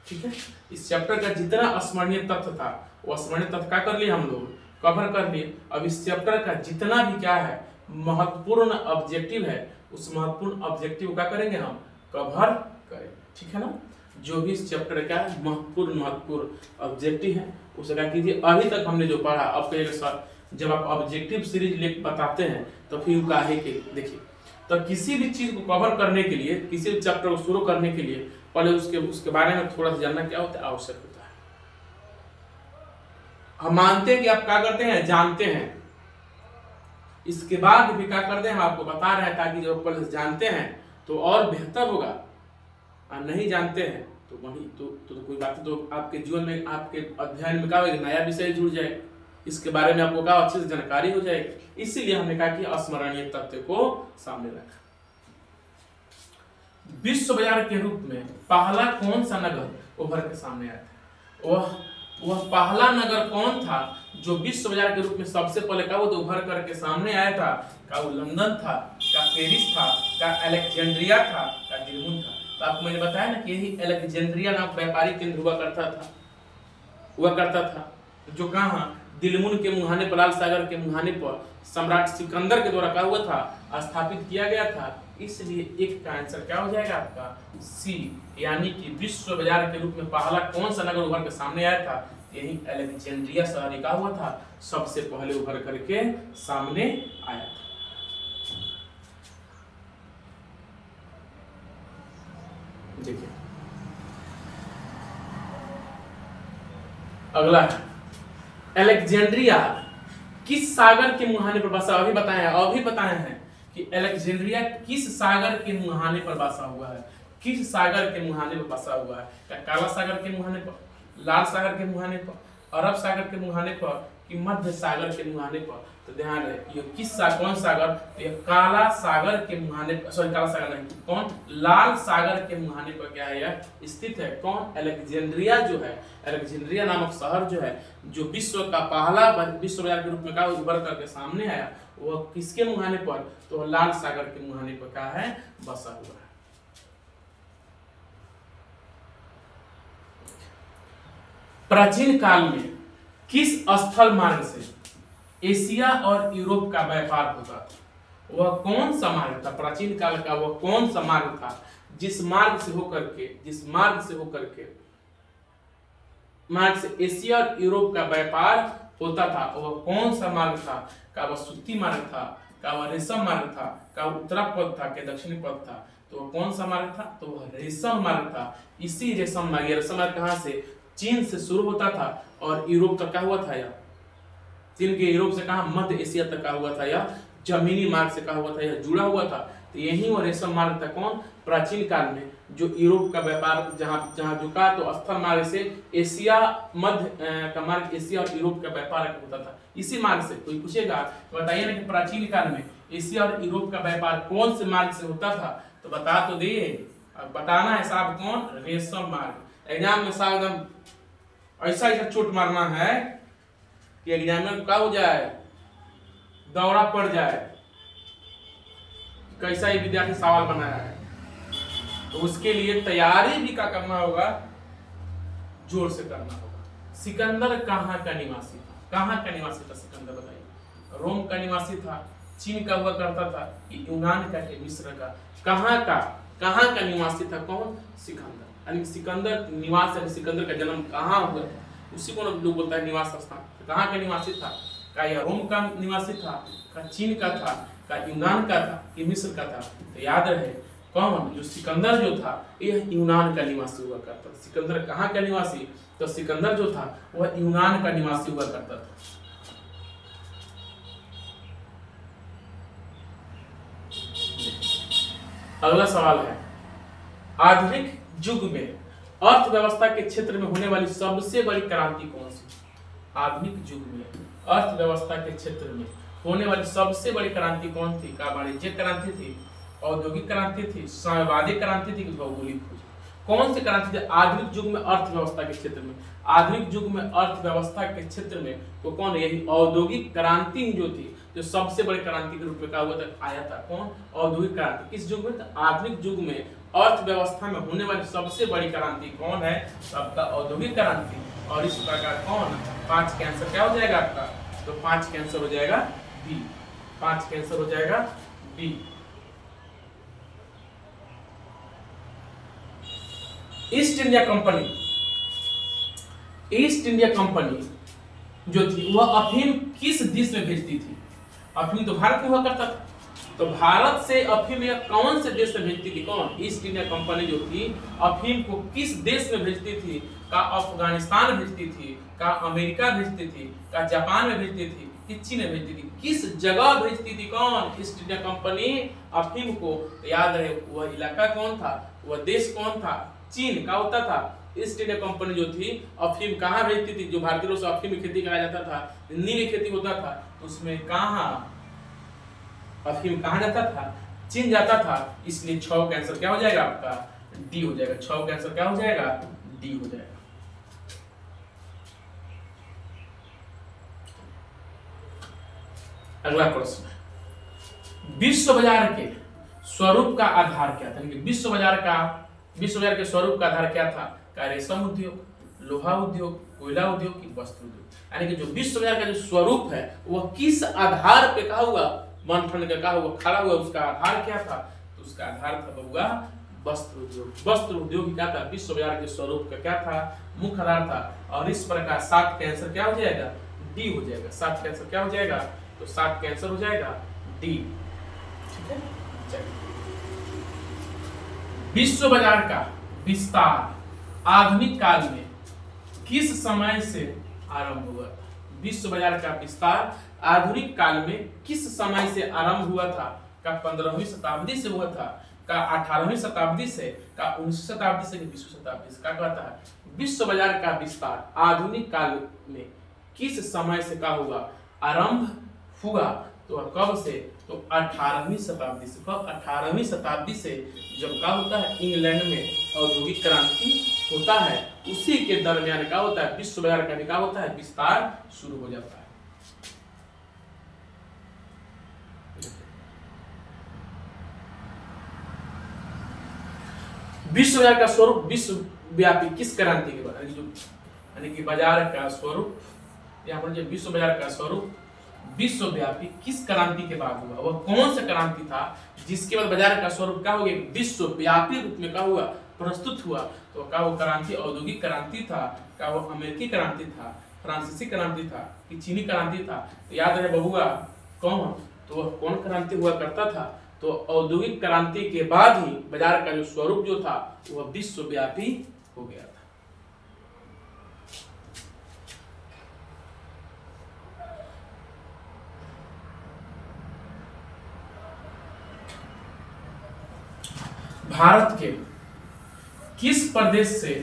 Speaker 1: ठीक है। इस चैप्टर का जितना स्मरणीय तथ्य था वो स्मरणीय तथ्य क्या कर लिए हम लोग, कवर कर लिए। अब इस चैप्टर का जितना भी क्या है महत्वपूर्ण ऑब्जेक्टिव है, उस महत्वपूर्ण ऑब्जेक्टिव को क्या करेंगे हम, कवर करेंगे, ठीक है ना। जो भी इस चैप्टर का महत्वपूर्ण ऑब्जेक्टिव है उसे क्या कीजिए। अभी तक हमने जो पढ़ा, अब कहिएगा सर जब आप ऑब्जेक्टिव सीरीज लेकर बताते हैं तो फिर का है कि देखिए, तो किसी भी चीज को कवर करने के लिए, किसी भी चैप्टर को शुरू करने के लिए पहले उसके बारे में थोड़ा सा जानना क्या होता है, आवश्यक होता है। हम मानते हैं कि आप क्या करते हैं, जानते हैं, इसके बाद भी क्या करते हैं, हम आपको बता रहे हैं ताकि जब पहले जानते हैं तो और बेहतर होगा, और नहीं जानते हैं तो वही तो कोई बात है, तो आपके जीवन में, आपके अध्ययन में क्या होगा, नया विषय जुड़ जाएगा, इसके बारे में आपको क्या अच्छे से जानकारी हो जाएगी। इसीलिए हमने कहा कि अस्मरणीय तथ्य को सामने रखा। विश्व बाजार के रूप में पहला कौन सा नगर उभर के सामने आया था, वह पहला नगर कौन था जो विश्व बाजार के रूप में सबसे पहले का वो तो उभर करके सामने आया था, का वो लंदन था, का पेरिस था, का अलेक्जेंड्रिया था, का दिलमुन था। तो आपको मैंने बताया ना कि यही अलेक्जेंड्रिया नाम व्यापारिक केंद्र हुआ करता था, जो कहाँ, दिलमुन के मुहाने पर, लाल सागर के मुहाने पर सम्राट सिकंदर के द्वारा क्या हुआ था, स्थापित किया गया था। इसलिए एक का आंसर क्या हो जाएगा आपका, सी, यानी कि विश्व बाजार के रूप में पहला कौन सा नगर उभर के सामने आया था, यही अलेक्जेंड्रिया शहर का हुआ था, सबसे पहले उभर करके सामने आया था। देखिए अगला है अलेक्जेंड्रिया किस सागर के मुहाने पर बसा, अभी बताए हैं कि अलेक्जेंड्रिया किस सागर के मुहाने पर बसा हुआ है, किस सागर के मुहाने पर बसा हुआ है, क्या काला सागर के मुहाने पर, लाल सागर के मुहाने पर, अरब सागर के मुहाने पर, कि मध्य सागर के मुहाने पर। तो ध्यान रहे ये कौन सागर, तो ये काला सागर के मुहाने पर, सॉरी काला सागर नहीं, कौन, लाल सागर के मुहाने पर क्या है यह स्थित है, कौन, अलेक्जेंड्रिया जो है, अलेक्जेंड्रिया नामक शहर जो है, जो विश्व का पहला विश्व बाजार के रूप में क्या उभर करके सामने आया, वह किसके मुहाने पर, तो लाल सागर के मुहाने पर क्या है, बसा हुआ है। प्राचीन काल में किस स्थल मार्ग से एशिया और यूरोप का व्यापार होता था, वह कौन सा मार्ग था, प्राचीन काल का वह कौन सा मार्ग था जिस मार्ग से एशिया और यूरोप का व्यापार होता था, वह कौन सा मार्ग था, का वह सूती मार्ग था, का वह रेशम मार्ग था, का उत्तरा पद था, के दक्षिणी पद था, तो वह कौन सा मार्ग था? तो वह रेशम मार्ग था। इसी रेशम मार्ग कहाँ से? चीन से शुरू होता था और यूरोप तक का हुआ था। यह चीन के यूरोप से कहा मध्य एशिया तक का हुआ था। यह जमीनी मार्ग से कहा हुआ था, यह जुड़ा हुआ था। तो यही वो रेशम मार्ग था। कौन? प्राचीन काल में जो यूरोप का व्यापार जहाँ जहाँ झुका, तो स्थल मार्ग से एशिया मध्य का मार्ग, एशिया और यूरोप का व्यापार होता था इसी मार्ग से। कोई पूछेगा तो बताइए ना कि प्राचीन काल में एशिया और यूरोप का व्यापार कौन से मार्ग से होता था? तो बता तो दिए, अब बताना है साहब कौन? रेशम मार्ग। एग्जाम में साहब एकदम ऐसा ऐसा चोट मारना है कि एग्जामिनर को क्या हो जाए, दौरा पड़ जाए, कैसा ये विद्यार्थी सवाल बनाया है। तो उसके लिए तैयारी भी क्या करना होगा? जोर से करना होगा। सिकंदर कहाँ का निवासी था? कहाँ का निवासी था सिकंदर? बताइए। रोम का निवासी था, चीन का हुआ करता था, कि यूनान का है, मिस्र का? कहाँ का निवासी था? कौन? सिकंदर। यानी सिकंदर निवास है, सिकंदर का जन्म कहाँ हुआ था, उसी को लोग बोलता है निवास स्थान। तो कहाँ का निवासी था? का यह रोम का निवासी था, का चीन का था, का यूनान का था, कि मिस्र का था? तो याद रहे कौन? जो सिकंदर जो था यह यूनान का निवासी हुआ करता था। सिकंदर कहाँ का निवासी? तो सिकंदर जो था वह यूनान का निवासी हुआ करता था। अगला सवाल है, आधुनिक युग में अर्थव्यवस्था के क्षेत्र में होने वाली सबसे बड़ी क्रांति कौन सी? आधुनिक युग में अर्थव्यवस्था के क्षेत्र में होने वाली सबसे बड़ी क्रांति कौन थी? का वाणिज्यिक क्रांति थी, औद्योगिक क्रांति थी, साम्यवादी क्रांति थी, कि भौगोलिक खोज? कौन सी क्रांति थी आधुनिक युग में अर्थव्यवस्था के क्षेत्र में? आधुनिक युग में अर्थव्यवस्था के क्षेत्र में तो कौन? यही औद्योगिक क्रांति ही जो थी, जो सबसे बड़ी क्रांति के रूप में कहा हुआ था, आया था। कौन? औद्योगिक क्रांति। किस युग में? तो आधुनिक युग में अर्थव्यवस्था में होने वाली सबसे बड़ी क्रांति कौन है? आपका औद्योगिक क्रांति। और इस प्रकार कौन? 5 के आंसर क्या हो जाएगा आपका? तो 5 के आंसर हो जाएगा बी। 5 के आंसर हो जाएगा बी। ईस्ट इंडिया कंपनी जो थी वह अफीम किस देश में भेजती थी? अफीम तो भारत में हुआ करता था, तो भारत से अफीम या कौन से देश में भेजती थी? कौन? ईस्ट इंडिया कंपनी जो थी अफीम को किस देश में भेजती थी? का अफगानिस्तान भेजती थी, का अमेरिका भेजती थी, का जापान में भेजती थी, कि चीन में भेजती थी? किस जगह भेजती थी? कौन? ईस्ट इंडिया कंपनी अफीम को। तो याद रहे वह इलाका कौन था, वह देश कौन था? चीन का होता था। ईस्ट इंडिया कंपनी जो थी अफीम कहाँ भेजती थी? जो भारतीय लोग से अफीम की खेती कराया जाता था, नीली खेती होता था, उसमें कहाँ अफीम कहाँ जाता था? चीन जाता था। इसलिए 6 का आंसर क्या हो जाएगा आपका? डी हो जाएगा। 6 का आंसर क्या हो जाएगा? डी हो जाएगा। अगला प्रश्न, विश्व बाजार के स्वरूप का आधार क्या था? विश्व बाजार के स्वरूप का आधार क्या था? का रेशम उद्योग, लोहा उद्योग, कोयला उद्योग, की वस्त्र उद्योग? यानी कि जो विश्व बाजार का जो स्वरूप है वह किस आधार पे कहा हुआ, मंथन का कहा हुआ, खड़ा हुआ, उसका आधार क्या था? तो उसका आधार था बबुआ वस्त्र उद्योग। वस्त्र उद्योग क्या था? विश्व बाजार के स्वरूप का क्या था? मुख्य आधार था। और इस प्रकार 7 का आंसर क्या हो जाएगा? डी हो जाएगा। 7 का आंसर क्या हो जाएगा? तो 7 का आंसर हो जाएगा डी। ठीक है, चलिए। विश्व बाजार का विस्तार आधुनिक काल में किस समय से आरंभ हुआ था? विश्व बाजार का विस्तार आधुनिक काल में किस समय से आरंभ हुआ था? का 15वीं शताब्दी से हुआ था, का 18वीं शताब्दी से, का 19वीं शताब्दी से, 20वीं शताब्दी से? क्या कहता है? विश्व बाजार का विस्तार आधुनिक काल में किस समय से का हुआ? आरंभ हुआ। तो कब से? तो 18वीं शताब्दी से। कब? 18वीं शताब्दी से जब क्या होता है? इंग्लैंड में औद्योगिक क्रांति होता है, उसी के दरमियान क्या होता है? विश्व बाजार का क्या होता है? विस्तार शुरू हो जाता है। विश्व बाजार का स्वरूप विश्वव्यापी किस क्रांति के बाद? यानी कि बाजार का स्वरूप, यहाँ पर जो विश्व बाजार का स्वरूप विश्वव्यापी किस क्रांति के बाद हुआ? वह कौन सा क्रांति था जिसके बाद बाजार का स्वरूप क्या हो गया? विश्वव्यापी रूप में क्या हुआ? प्रस्तुत हुआ। तो क्या वो क्रांति औद्योगिक क्रांति था, क्या वो अमेरिकी क्रांति था, फ्रांसीसी क्रांति था, कि चीनी क्रांति था? तो याद रहे बबुआ कौन? तो वह कौन क्रांति हुआ करता था? तो औद्योगिक क्रांति के बाद ही बाजार का जो स्वरूप जो था वह विश्वव्यापी हो गया था। भारत के किस प्रदेश से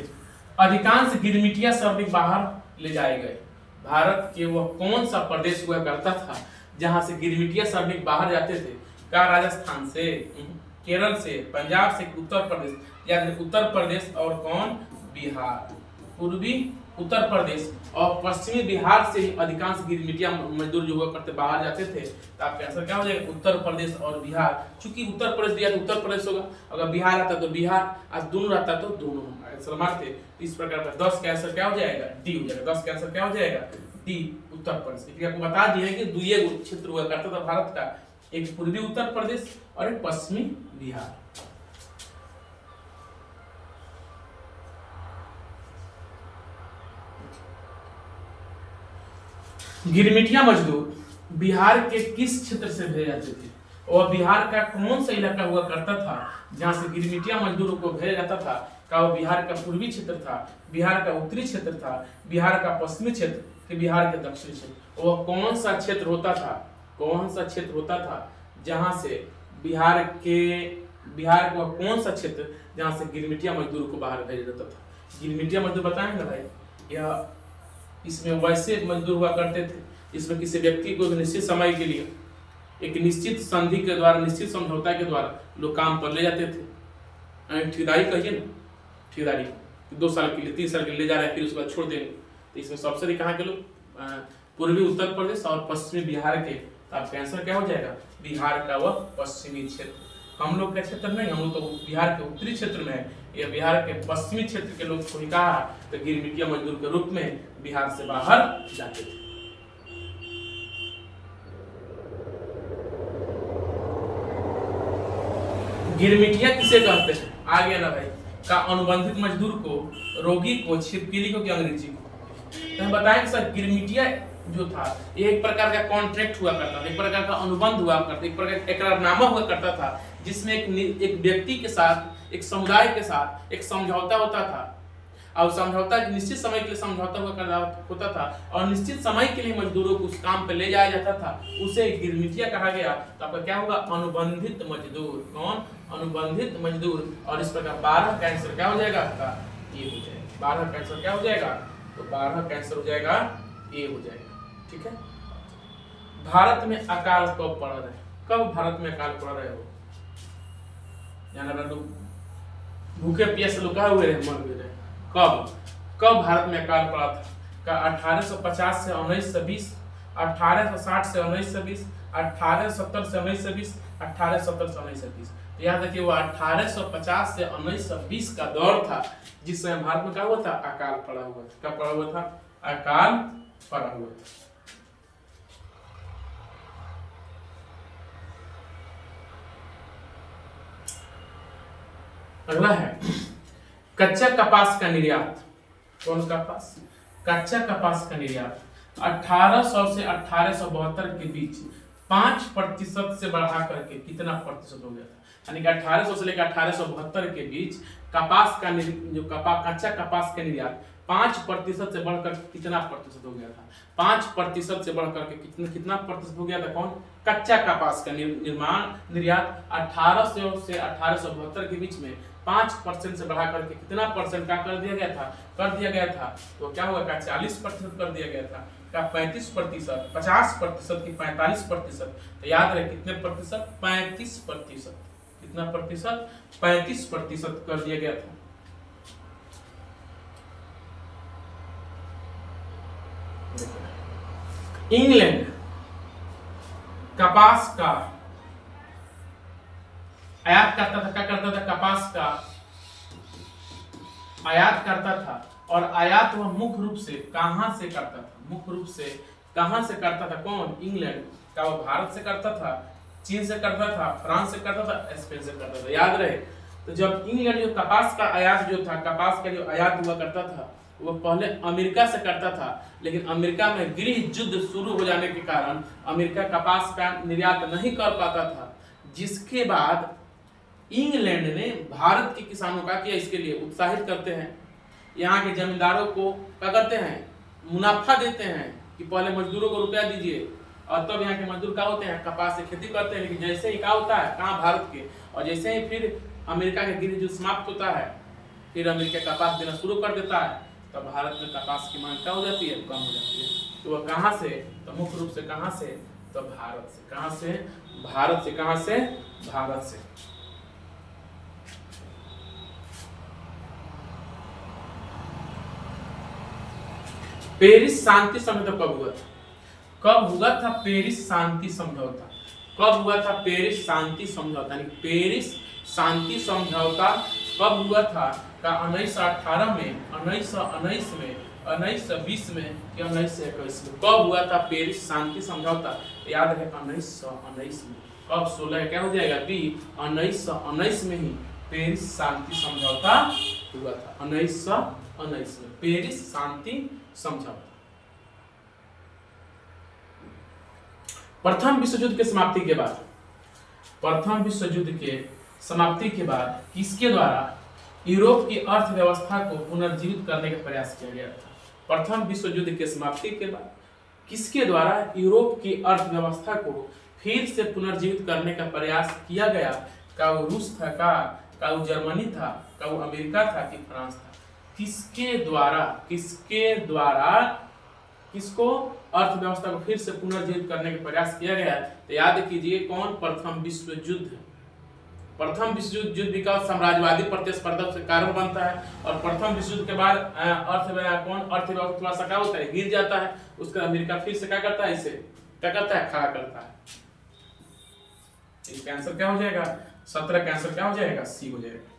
Speaker 1: अधिकांश गिरमिटिया श्रमिक बाहर ले जाए गए? भारत के वह कौन सा प्रदेश हुआ करता था जहां से गिरमिटिया श्रमिक बाहर जाते थे? क्या राजस्थान से, केरल से, पंजाब से, उत्तर प्रदेश? या उत्तर प्रदेश और कौन? बिहार। पूर्वी उत्तर प्रदेश और पश्चिमी बिहार से ही अधिकांश गिरमिटिया मजदूर जो हुआ करते बाहर जाते थे। तो आपका आंसर क्या हो जाएगा? उत्तर प्रदेश और बिहार। चूंकि उत्तर प्रदेश दिया तो उत्तर प्रदेश होगा, अगर बिहार आता तो बिहार, और दोनों रहता तो दोनों आंसर मारते। इस प्रकार का 10 का आंसर क्या हो जाएगा? डी हो जाएगा। 10 का आंसर क्या हो जाएगा? डी, उत्तर प्रदेश। इसलिए आपको बता दिए कि दुए क्षेत्र हुआ करता था भारत का, एक पूर्वी उत्तर प्रदेश और एक पश्चिमी बिहार। गिरमिटिया मजदूर बिहार के किस क्षेत्र से भेजे जाते थे? और बिहार का कौन सा इलाका हुआ करता था जहां से गिरमिटिया मजदूरों को भेजा जाता था? क्या वो बिहार का पूर्वी क्षेत्र था, बिहार का उत्तरी क्षेत्र था, बिहार का पश्चिमी क्षेत्र, कि बिहार के दक्षिणी क्षेत्र? वह कौन सा क्षेत्र होता था? कौन सा क्षेत्र होता था जहां से बिहार का कौन सा क्षेत्र जहां से गिरमिटिया मजदूरों को बाहर भेजा जाता था? गिरमिटिया मजदूर बताएंगे ना भाई, यह इसमें वैसे मजदूर हुआ करते थे इसमें किसी व्यक्ति को निश्चित समय के लिए एक निश्चित संधि के द्वारा, निश्चित समझौता के द्वारा लोग काम पर ले जाते थे। ठेकेदारी कहिए ना, ठेकेदारी 2 साल के लिए, 3 साल के लिए ले जा रहे हैं, फिर उसके बाद छोड़ देंगे। तो इसमें सबसे अधिक कहाँ के लोग? पूर्वी उत्तर प्रदेश और पश्चिमी बिहार के। तो आपका आंसर क्या हो जाएगा? बिहार का वह पश्चिमी क्षेत्र। हम लोग का क्षेत्र नहीं, हम लोग तो बिहार के उत्तरी क्षेत्र में है। यह बिहार के पश्चिमी क्षेत्र के लोग को ही कहा तो गिरमिटिया मजदूर के रूप में बिहार से बाहर जाते थे। गिरमिटिया किसे कहते हैं? आ गया ना भाई, का अनुबंधित मजदूर को, रोगी को, छिपकली को, कि अंग्रेजी को? तो हम बताएं कि सर गिरमिटिया जो था ये एक प्रकार का कॉन्ट्रैक्ट हुआ करता था, एक प्रकार का अनुबंध हुआ करता, एक प्रकार का एकरारनामा हुआ करता था, जिसमें एक व्यक्ति के साथ, एक समुदाय के साथ एक समझौता होता था, और समझौता निश्चित समय के लिए समझौता होता था, और निश्चित समय के लिए मजदूरों को उस काम पे ले जाया जाता था, उसे गिरमिटिया कहा गया। तो आपका क्या होगा? अनुबंधित मजदूर। कौन? अनुबंधित मजदूर। और इस प्रकार 12 का आंसर क्या हो जाएगा आपका? ए हो जाएगा। 12 का आंसर क्या हो जाएगा? तो 12 का आंसर हो जाएगा ए हो जाएगा। ठीक है। भारत में अकाल कब पड़ रहे? कब भारत में अकाल पड़ रहे हो? लोग भूखे प्यासे लुका हुए रहे, मर गए रहे। कब भारत में अकाल पड़ा था? का 1850 से 1920, 1860 से 1920, 1870 से 1920, 1870 से 1920। तो याद रखिए वो 1850 से 1920 का दौर था जिस समय भारत में क्या हुआ था? अकाल पड़ा हुआ था। क्या पड़ा हुआ था? अकाल पड़ा हुआ था। अगला है कच्चा कपास का निर्यात। कौन कपास? कच्चा कपास का निर्यात 1800 से 1872 के बीच 5% से बढ़ा करके कितना प्रतिशत हो गया था? यानी कि 1800 से लेकर 1872 के बीच कपास का जो कच्चा कपास का निर्यात 5% से बढ़कर कितना प्रतिशत हो गया था? 5% से बढ़कर के कितना प्रतिशत हो गया था? कौन? कच्चा कपास का निर्यात 1800 से 1872 के बीच में 5% से बढ़ा करके कितना परसेंट का कर दिया गया था? तो क्या हुआ? का 40% कर दिया गया था, का 35%, 50% की 45%। तो याद रहे कितने प्रतिशत? 35%। कितना प्रतिशत? 35% कर दिया गया था। इंग्लैंड कपास का आयात करता था। क्या करता था? कपास का आयात करता था। और आयात वह मुख्य रूप से कहां से करता था? मुख्य रूप से कहां से करता था? कौन? इंग्लैंड का। वो भारत से करता था, चीन से करता था, फ्रांस से करता था, स्पेन से करता था। याद रहे। तो जब इंग्लैंड जो कपास का आयात जो था, कपास का जो आयात हुआ करता था, वो पहले अमेरिका से करता था, लेकिन अमेरिका में गृह युद्ध शुरू हो जाने के कारण अमेरिका कपास का निर्यात नहीं कर पाता था, जिसके बाद इंग्लैंड ने भारत के किसानों का किया इसके लिए उत्साहित करते हैं, यहाँ के जमींदारों को क्या करते हैं, मुनाफा देते हैं कि पहले मजदूरों को रुपया दीजिए, और तब यहाँ के मजदूर क्या होते हैं, कपास से खेती करते हैं। लेकिन जैसे ही क्या होता है, कहाँ भारत के, और जैसे ही फिर अमेरिका के गृह युद्ध समाप्त होता है, फिर अमेरिका कपास देना शुरू कर देता है, तब भारत में कपास की मांग क्या हो जाती है, कम हो जाती है। तो वह कहाँ से, तो मुख्य रूप से कहाँ से, तो भारत से। कहाँ से, भारत से। कहाँ से, भारत से। पेरिस शांति समझौता कब हुआ था, कब हुआ था पेरिस शांति समझौता, कब हुआ था पेरिस शांति समझौता, यानी पेरिस शांति समझौता कब हुआ था का 1918 में, 1919 में, 1920 में कि 1921 में, कब हुआ था पेरिस शांति समझौता, याद है 1919 में। कब 16 क्या हो जाएगा बी, 1919 में ही पेरिस शांति समझौता हुआ था, 1919 में पेरिस शांति समझौता। प्रथम विश्व युद्ध के समाप्ति के बाद, प्रथम विश्व युद्ध के समाप्ति के बाद किसके द्वारा यूरोप की अर्थव्यवस्था को पुनर्जीवित करने का प्रयास किया गया था। प्रथम विश्व युद्ध के समाप्ति के बाद किसके द्वारा यूरोप की अर्थव्यवस्था को फिर से पुनर्जीवित करने का प्रयास किया गया, का वो रूस था, का वो जर्मनी था, का वो अमेरिका था कि फ्रांस था, किसके द्वारा, किसके द्वारा किसको अर्थव्यवस्था को फिर से पुनर्जीवित करने का प्रयास किया गया। तो याद कीजिए कौन, प्रथम विश्व युद्ध। प्रथम विश्व युद्ध विकास साम्राज्यवादी प्रतिस्पर्धा से कारण बनता है, और प्रथम विश्व युद्ध के बाद अर्थव्यवस्था थोड़ा सा क्या होता है, गिर जाता है, उसका अमेरिका फिर से क्या करता है, इसे क्या करता है, खड़ा करता है। इसका आंसर क्या हो जाएगा, 17 का आंसर क्या हो जाएगा, सी हो जाएगा।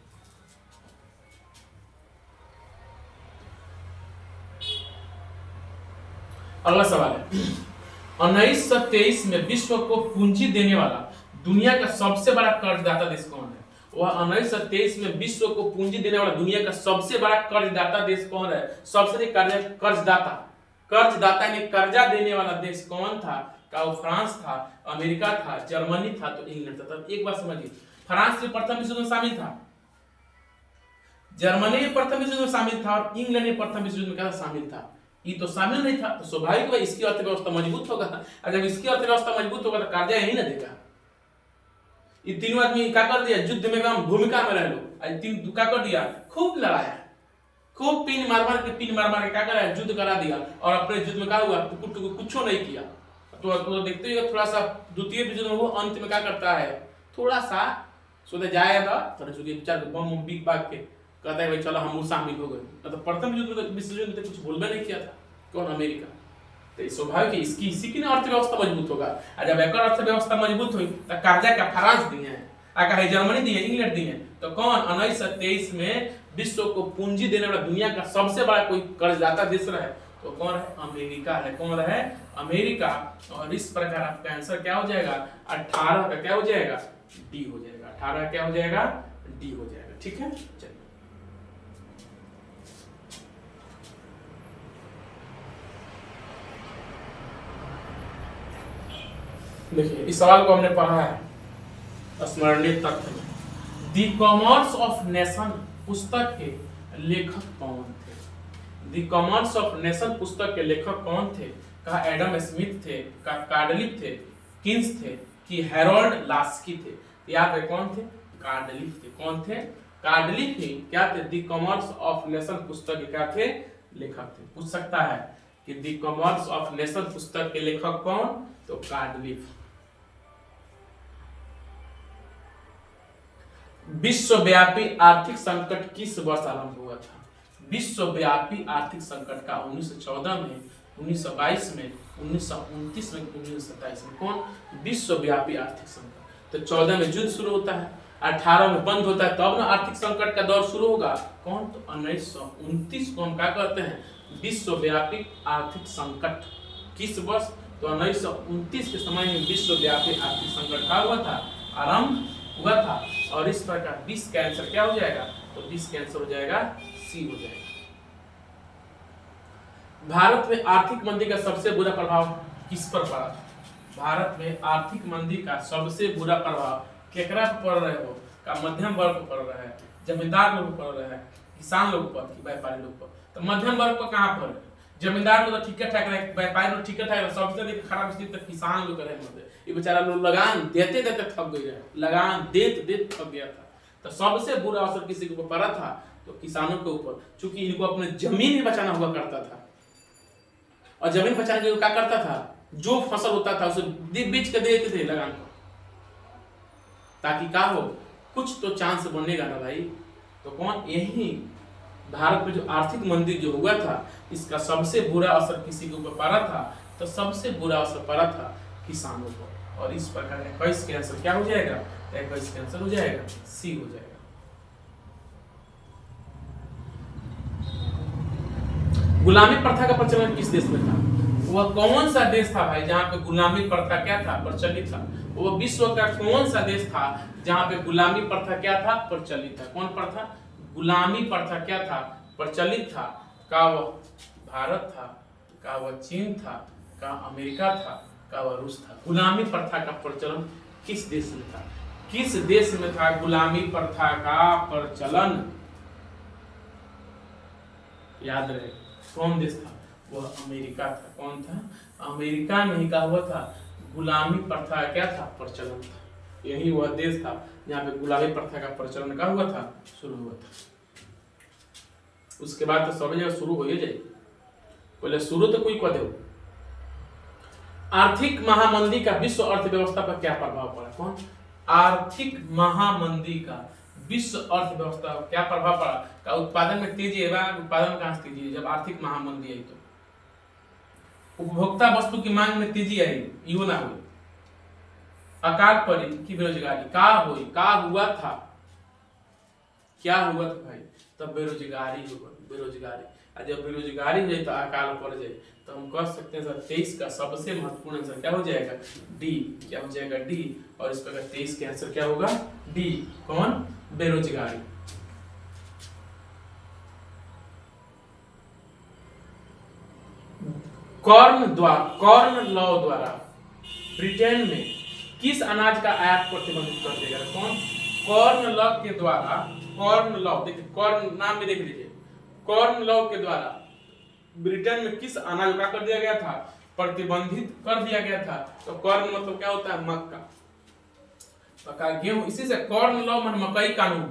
Speaker 1: अगला सवाल है, 1923 में विश्व को पूंजी देने वाला दुनिया का सबसे बड़ा कर्जदाता देश कौन है। वह 1923 में विश्व को पूंजी देने वाला दुनिया का सबसे बड़ा कर्जदाता देश कौन है, सबसे कर्जदाता, कर्जदाता यानी कर्जा देने वाला देश कौन था, का वो फ्रांस था, अमेरिका था, जर्मनी था, तो इंग्लैंड था। तब एक बात समझिए, फ्रांस भी प्रथम विश्व युद्ध में शामिल था, जर्मनी भी प्रथम विश्व युद्ध में शामिल था, और इंग्लैंड भी प्रथम विश्व युद्ध में शामिल था। ये तो शामिल नहीं था, तो स्वाभाविक है इसकी अर्थव्यवस्था मजबूत होगा, और जब इसकी अर्थव्यवस्था मजबूत होगा तो कर्जा यही ना देगा। ये तीनों आदमी क्या कर दिया, युद्ध में एकदम भूमिका में रह लो, आज तीन क्या कर दिया, खूब लड़ाया, खूब पिन मार मार के क्या करा, युद्ध करा दिया, और अपने युद्ध में क्या हुआ, कुछ नहीं किया। तो देखते हुए थोड़ा सा द्वितीय विश्व युद्ध में वो अंत में क्या करता है, थोड़ा सा सोते जाएगा, थोड़ा विचार बम बिक बाग के कहता है भाई चलो हम शामिल हो गए। तो प्रथम विश्व युद्ध में कुछ बोलबे नहीं किया था, कौन, अमेरिका। तो स्वाभाविक है इसकी इसी की अर्थव्यवस्था मजबूत होगा, और जब एक अर्थव्यवस्था मजबूत हुई तो कर्जा का फ्रांस दिए हैं, जर्मनी दिए, इंग्लैंड दिए, तो कौन 1923 में विश्व को पूंजी देने वाला दुनिया का सबसे बड़ा कोई कर्जदाता देश रहे, तो कौन है, अमेरिका है। कौन है, अमेरिका। और इस प्रकार आपका आंसर क्या हो जाएगा, 18 का क्या हो जाएगा, डी हो जाएगा। 18 क्या हो जाएगा, डी हो जाएगा। ठीक है, चलिए देखिए इस सवाल को हमने पढ़ा है स्मरणीय तथ्य में। द कॉमर्स ऑफ नेशन पुस्तक के लेखक कौन थे। द कॉमर्स ऑफ नेशन पुस्तक के लेखक कौन थे, कहा एडम स्मिथ थे, कहा कार्डलिफ थे, किन्स थे, कि हैरोल्ड लास्की थे। याद है कौन थे, कार्डलिफ थे। कौन थे, कार्डलिफ ही क्या थे, द कॉमर्स ऑफ नेशन पुस्तक के क्या थे, लेखक थे। पूछ सकता है कि द कॉमर्स ऑफ नेशन पुस्तक के लेखक कौन, तो कार्डलिफ। विश्वव्यापी आर्थिक संकट किस वर्ष आरंभ हुआ था। विश्वव्यापी आर्थिक संकट का 1914 में, 1922 में, 1929 में, 1927 में। कौन, विश्वव्यापी आर्थिक संकट। तो 14 में युद्ध शुरू होता है, 18 में बंद होता है, तब ना आर्थिक संकट का दौर शुरू होगा। कौन, तो 1929 को हम क्या करते हैं, विश्वव्यापी आर्थिक संकट। किस वर्ष, तो 1929 के समय में विश्वव्यापी आर्थिक संकट का हुआ था, आरंभ हुआ था। और इस प्रकार 20 का आंसर क्या हो जाएगा, तो 20 का आंसर हो जाएगा सी हो जाएगा। भारत में आर्थिक मंदी का सबसे बुरा प्रभाव किस पर पड़ा था? भारत में आर्थिक मंदी का सबसे बुरा प्रभाव केकरा पर पड़ रहे हो? का मध्यम वर्ग पर पड़ रहा है, जमींदार लोग पर पड़ रहा है, किसान लोग पर, व्यापारी लोग पर। तो मध्यम वर्ग पर कहां पर? जमींदार लोग तो ठीक ठाक रहे, व्यापारी लोग ठीक ठाक रहे, सबसे खराब स्थिति तो किसान लोग रहे। ये बेचारा लोग लगान देते देते थक गए, लगान देते देते थक गया था। तो सबसे बुरा असर किसी के ऊपर पड़ा था? तो किसानों के ऊपर, क्योंकि इनको अपने जमीन ही बचाना हुआ करता था। और जमीन बचाने के लिए क्या करता था? जो फसल होता था उसे बेच के दे देते थे लगान को, ताकि क्या हो, कुछ तो चांस बनेगा ना भाई। तो कौन? यही भारत में जो आर्थिक मंदी जो हुआ था, इसका सबसे बुरा असर किसी के ऊपर पड़ा था? तो सबसे बुरा असर पड़ा था किसानों पर। और इस प्रकार 21 के आंसर क्या हो जाएगा? 21 के आंसर हो जाएगा सी हो जाएगा। गुलामी प्रथा का प्रचलन किस देश में था? वह कौन सा देश था भाई जहां पे गुलामी प्रथा क्या था? प्रचलित था। वो विश्व का कौन सा देश था जहां पे गुलामी प्रथा क्या था? प्रचलित था। कौन प्रथा? गुलामी प्रथा क्या था? प्रचलित था। का वह भारत था? का वह चीन था? का अमेरिका था? का वह रूस था? गुलामी प्रथा का प्रचलन किस देश में था? किस देश में था गुलामी प्रथा का प्रचलन? याद रहे कौन देश था? वह अमेरिका था। कौन था? अमेरिका में ही क्या हुआ था? गुलामी प्रथा क्या था? प्रचलन था। यही वह देश था जहाँ पे गुलामी प्रथा का प्रचलन क्या हुआ था? शुरू हुआ था। उसके बाद तो सब जगह शुरू हो ही जाए, पहले शुरू तो कोई कर दो। आर्थिक महामंदी का विश्व अर्थव्यवस्था पर क्या प्रभाव पड़ा? कौन? आर्थिक महामंदी का विश्व अर्थव्यवस्था पर क्या प्रभाव पड़ा? का उत्पादन में तेजी है। उत्पादन कहां से तेजी है? जब आर्थिक महामंदी आई तो उपभोक्ता वस्तु की मांग में तेजी आई, यो ना हुई। अकाल पड़ी कि बेरोजगारी का हुई? का हुआ था? क्या हुआ था भाई? तब बेरोजगारी हुआ। बेरोजगारी, और जब बेरोजगारी हो जाए तो अकाल पड़ जाए, तो हम कह सकते हैं सर 23 का सबसे महत्वपूर्ण आंसर क्या हो जाएगा? डी। क्या हो जाएगा? डी। और इस प्रकार 23 के आंसर क्या होगा? डी। कौन? बेरोजगारी। कॉर्न लॉ द्वारा ब्रिटेन में किस अनाज का आयात प्रतिबंधित कर दिया गया? कौन? कॉर्न लॉ के द्वारा, कॉर्न लॉ, देखिए कॉर्न नाम में देख लीजिए, कॉर्न लॉ के द्वारा ब्रिटेन में किस अनाज का कर दिया गया था? प्रतिबंधित कर दिया गया था। तो कॉर्न मतलब क्या होता है? मक्का। पका गेहूं। इसी से कॉर्न लॉ मन मकई कानून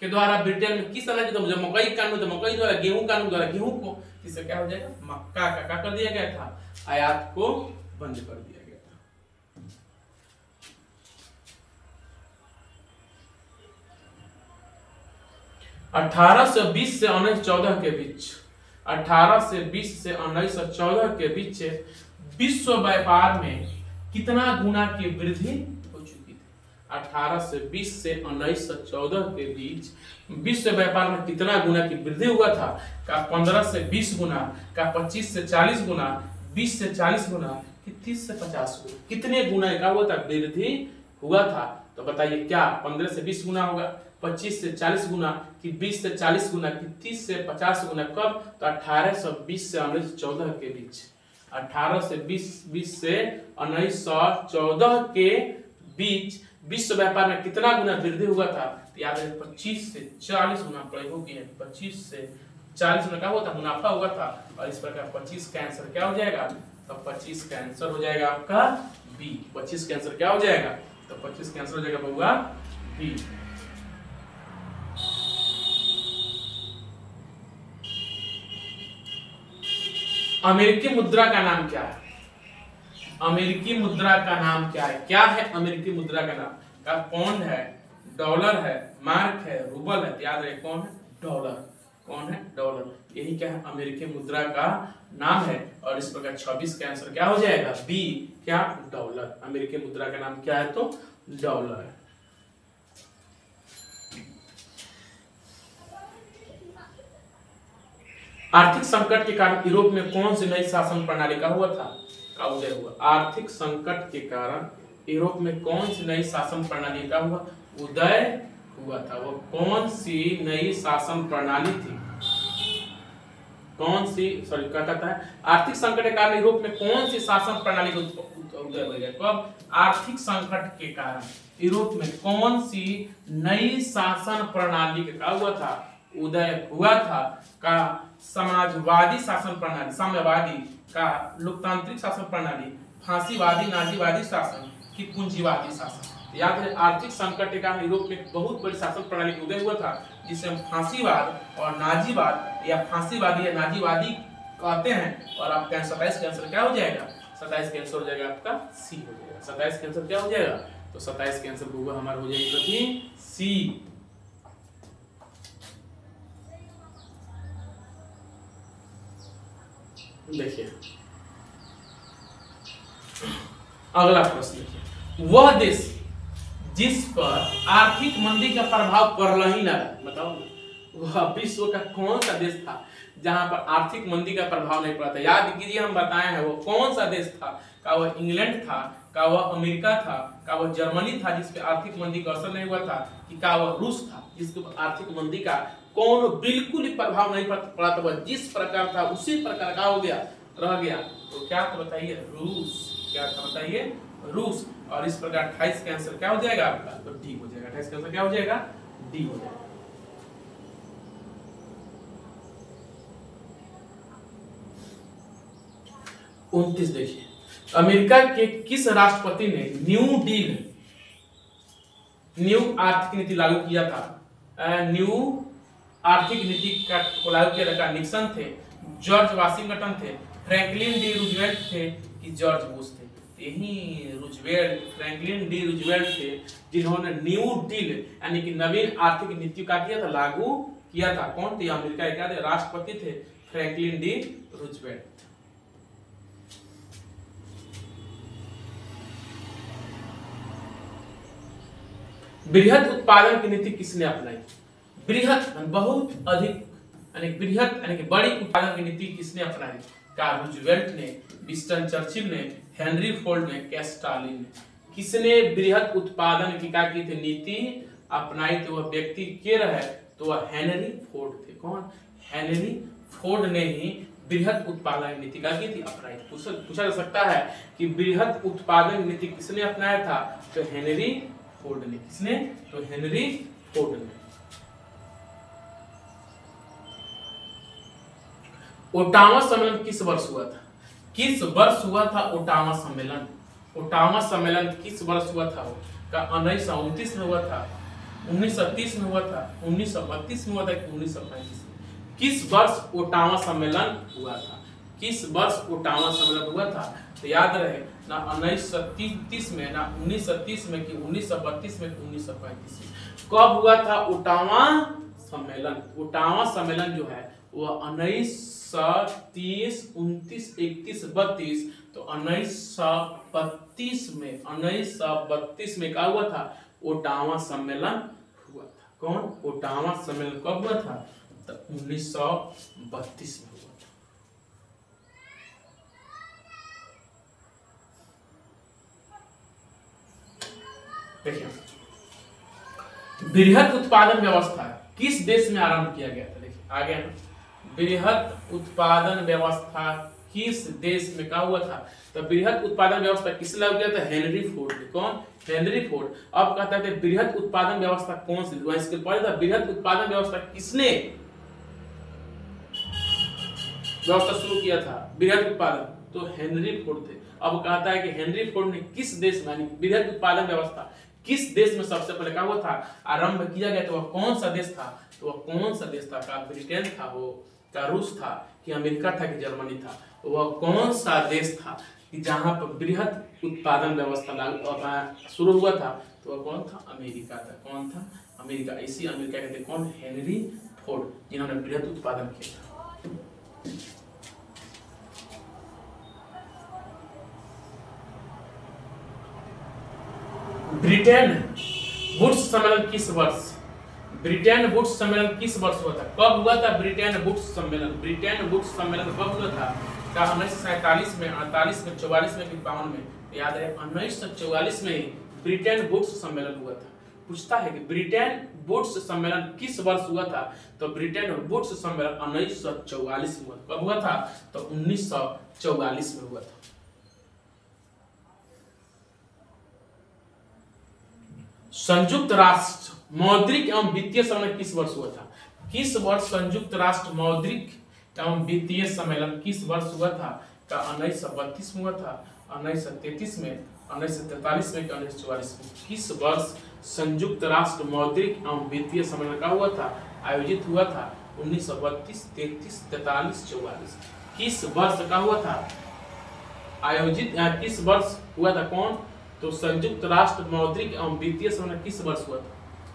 Speaker 1: के द्वारा ब्रिटेन में किस अनाज, तो जब मकई कानून, तो मकई द्वारा गेहूं कानून द्वारा गेहूं को, इससे क्या हो जाएगा? मक्का का क्या कर दिया गया था? आयात को बंद कर दिया गया था। अठारह से 1914 के बीच, 1820 से 1914 के बीच विश्व व्यापार में कितना गुना की वृद्धि हो चुकी थी? 1820 से 1914 के बीच विश्व व्यापार में कितना गुना की वृद्धि हुआ था? का 15 से 20 गुना, का 25 से 40 गुना, 20 से 40 गुना, कि 30 से 50 गुना? कितने गुना का हुआ था? वृद्धि हुआ था। तो बताइए क्या 15 से 20 गुना होगा, 25 से 40 गुना, कि 20 से 40 गुना, कि 30 से 50 गुना? कब? तो 1820 से 1914 के बीच। 18 से 20 से 1914 के बीच विश्व व्यापार में कितना गुना वृद्धि हुआ था? तो याद है 25 से 40 गुना प्रयोग किया। 25 से 40 गुना का हुआ था, मुनाफा हुआ था। और इस प्रकार 25 का आंसर क्या हो जाएगा? तो 25 का आंसर हो जाएगा आपका बी। 25 का आंसर क्या हो जाएगा? तो 25 का आंसर हो जाएगा बउआ बी। अमेरिकी मुद्रा का नाम क्या है? अमेरिकी मुद्रा का नाम क्या है? क्या है अमेरिकी मुद्रा का नाम? का पौंड है, डॉलर है, मार्क है, रूबल है? याद रहे कौन है? डॉलर। कौन है? डॉलर। यही क्या है? अमेरिकी मुद्रा का नाम है। और इस प्रकार 26 का आंसर क्या हो जाएगा? बी। क्या? डॉलर। अमेरिकी मुद्रा का नाम क्या है? तो डॉलर है। आर्थिक संकट के कारण यूरोप में कौन सी नई शासन प्रणाली का हुआ था? का उदय हुआ। आर्थिक संकट के कारण यूरोप में कौन सी नई शासन प्रणाली का हुआ? उदय हुआ था। वो कौन सी नई शासन प्रणाली थी? कौन सी सॉरी क्या कहता है, आर्थिक संकट के कारण यूरोप में कौन सी शासन प्रणाली का उदय हो गया? कब? आर्थिक संकट के कारण यूरोप में कौन सी नई शासन प्रणाली का हुआ था, उदय हुआ था? का समाजवादी शासन प्रणाली, साम्यवादी का लोकतांत्रिक शासन प्रणाली, फांसीवादी नाजीवादी शासन की पूंजीवादी शासन? याद है, आर्थिक संकट के कारण यूरोप में बहुत बड़ी शासन प्रणाली का उदय हुआ था, जिसे हम फांसीवाद और नाजीवाद या फांसीवादी या नाजीवादी कहते हैं। और आपका 27 का आंसर क्या हो जाएगा? 27 का आंसर हो जाएगा आपका सी हो जाएगा। 27 का आंसर क्या हो जाएगा? तो 27 के आंसर होगा हमारा हो जाएगा सी। देखिए अगला प्रश्न देखिए, वह देश जिस पर आर्थिक मंदी का प्रभाव पड़ ही ना रहा, बताओ वह विश्व का कौन सा देश था जहां पर आर्थिक मंदी का प्रभाव नहीं पड़ा था? याद कीजिए, हम बताए हैं वो कौन सा देश था। का वह इंग्लैंड था, का वह अमेरिका था, का वह जर्मनी था जिस पे आर्थिक मंदी का असर नहीं हुआ था, कि का वह रूस था जिसके ऊपर आर्थिक मंदी का कौन बिल्कुल ही प्रभाव नहीं पड़ा था? वह जिस प्रकार था उसी प्रकार का हो गया, रह गया। तो क्या था बताइए? रूस। क्या था बताइए? रूस। और इस प्रकार 28 का आंसर क्या हो जाएगा आपका? तो डी हो जाएगा। 28 का आंसर क्या हो जाएगा? डी हो जाएगा। उनतीस देखिए, अमेरिका के किस राष्ट्रपति ने न्यू आर्थिक नीति लागू किया था? न्यू आर्थिक नीति को लागू किया था? निक्सन थे, जॉर्ज वाशिंगटन थे, फ्रैंकलिन डी रूजवेल्ट थे, कि जॉर्ज बुश थे? यही रूजवेल्ट, फ्रैंकलिन डी रूजवेल्ट थे जिन्होंने न्यू डील यानी कि नवीन आर्थिक नीति का किया था, लागू किया था। कौन थे? अमेरिका के राष्ट्रपति थे फ्रैंकलिन डी रूजवेल्ट। बृहत उत्पादन की नीति किसने अपनाई? बृहत बहुत अधिक यानी बृहत यानी कि बड़ी उत्पादन की नीति किसने अपनाई? का रूजवेल्ट ने, विंस्टन चर्चिल ने, हेनरी फोर्ड ने, क्या स्टालिन ने? किसने बृहत उत्पादन की क्या की थी नीति अपनाई? तो वह व्यक्ति के रहे तो वह हेनरी फोर्ड थे। कौन? हेनरी फोर्ड ने ही बृहत उत्पादन नीति का की थी अपनाई। पूछा जा सकता है कि बृहत उत्पादन नीति किसने अपनाया था? तो हेनरी फोर्ड ने। किसने? तो हेनरी फोर्ड ने। ओटावा सम्मेलन किस वर्ष हुआ था? किस वर्ष हुआ था ओटावा सम्मेलन? ओटावा सम्मेलन किस वर्ष हुआ था? का 1929 में हुआ था, 1930 में हुआ था, 1932 में हुआ था, 1935 में? किस वर्ष ओटावा सम्मेलन हुआ था? किस वर्ष ओटावा सम्मेलन हुआ था? तो याद रहे ना 1930 में, ना 1930 में, कि 1932 में, कि 1935 में। कब हुआ था ओटावा सम्मेलन? ओटावा सम्मेलन जो है वह 1930, 29, 31, 32। तो 1932 में, 1932 में क्या हुआ था? ओटावा सम्मेलन हुआ था। कौन? ओटावा सम्मेलन कब हुआ था? तो 1932 में हुआ था। देखिए, बृहत उत्पादन व्यवस्था किस देश में आरंभ किया गया था? देखिए आगे है, बृहत उत्पादन व्यवस्था किस देश में क्या हुआ था? तो बृहत उत्पादन व्यवस्था किसने लागू किया था? हेनरी फोर्ड ने। कौन? Henry Ford. अब कहता है बृहत उत्पादन व्यवस्था कौन सी? इसके पहले था बृहत उत्पादन व्यवस्था किसने व्यवस्था शुरू किया था? बृहत उत्पादन तो हेनरी फोर्ड थे। अब कहता है कि हेनरी फोर्ड ने किस देश में बृहत उत्पादन व्यवस्था किस देश में सबसे पहले क्या हुआ था? आरंभ किया गया। तो वह कौन सा देश था? तो वह कौन सा देश था? का ब्रिटेन था, वो का रूस था, कि अमेरिका था, कि जर्मनी था? तो वह कौन सा देश था कि जहां पर बृहत उत्पादन व्यवस्था शुरू हुआ था? तो वह कौन था? अमेरिका था। कौन था? अमेरिका। इसी अमेरिका के थे कौन? हेनरी फोर्ड, जिन्होंने बृहत उत्पादन किया था। ब्रिटेन वुड्स सम्मेलन किस वर्ष? ब्रिटेन वुड्स सम्मेलन किस वर्ष हुआ था? कब हुआ था ब्रिटेन वुड्स सम्मेलन? ब्रिटेन वुड्स सम्मेलन कब हुआ था? का 1947 में, 48 में, 44 में, 52 में? याद है 1944 में ही ब्रिटेन वुड्स सम्मेलन हुआ था। पूछता है कि ब्रिटेन वुड्स सम्मेलन किस वर्ष हुआ था, तो ब्रिटेन वुड्स सम्मेलन 1944 में हुआ। कब हुआ था, तो 1944 में हुआ था। संयुक्त राष्ट्र मौद्रिक एवं वित्तीय सम्मेलन किस वर्ष हुआ था, किस वर्ष संयुक्त राष्ट्र मौद्रिक एवं वित्तीय सम्मेलन किस वर्ष हुआ था, का 1932 में हुआ था, 1933 में, 1943 में, 1944 में। किस वर्ष संयुक्त राष्ट्र मौद्रिक एवं वित्तीय सम्मेलन का हुआ था, आयोजित हुआ था, 1932, 33, 43, 44। किस वर्ष का हुआ था आयोजित, किस वर्ष हुआ था कौन, तो संयुक्त राष्ट्र मौद्रिक एवं वित्तीय सम्मेलन किस वर्ष हुआ था,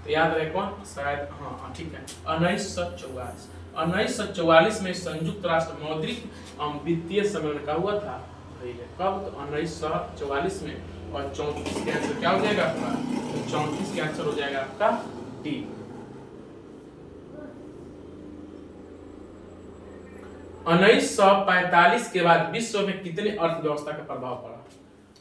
Speaker 1: तो याद रहे कौन, शायद हाँ ठीक है 1944। 1944 में संयुक्त राष्ट्र मौद्रिक एवं वित्तीय सम्मेलन का हुआ था। कब, तो 1944 में। और 34 के आंसर क्या हो जाएगा आपका, तो 34 के आंसर हो जाएगा आपका डी। उन्नीस सौ 45 के बाद विश्व में कितने अर्थव्यवस्था का प्रभाव पड़ा,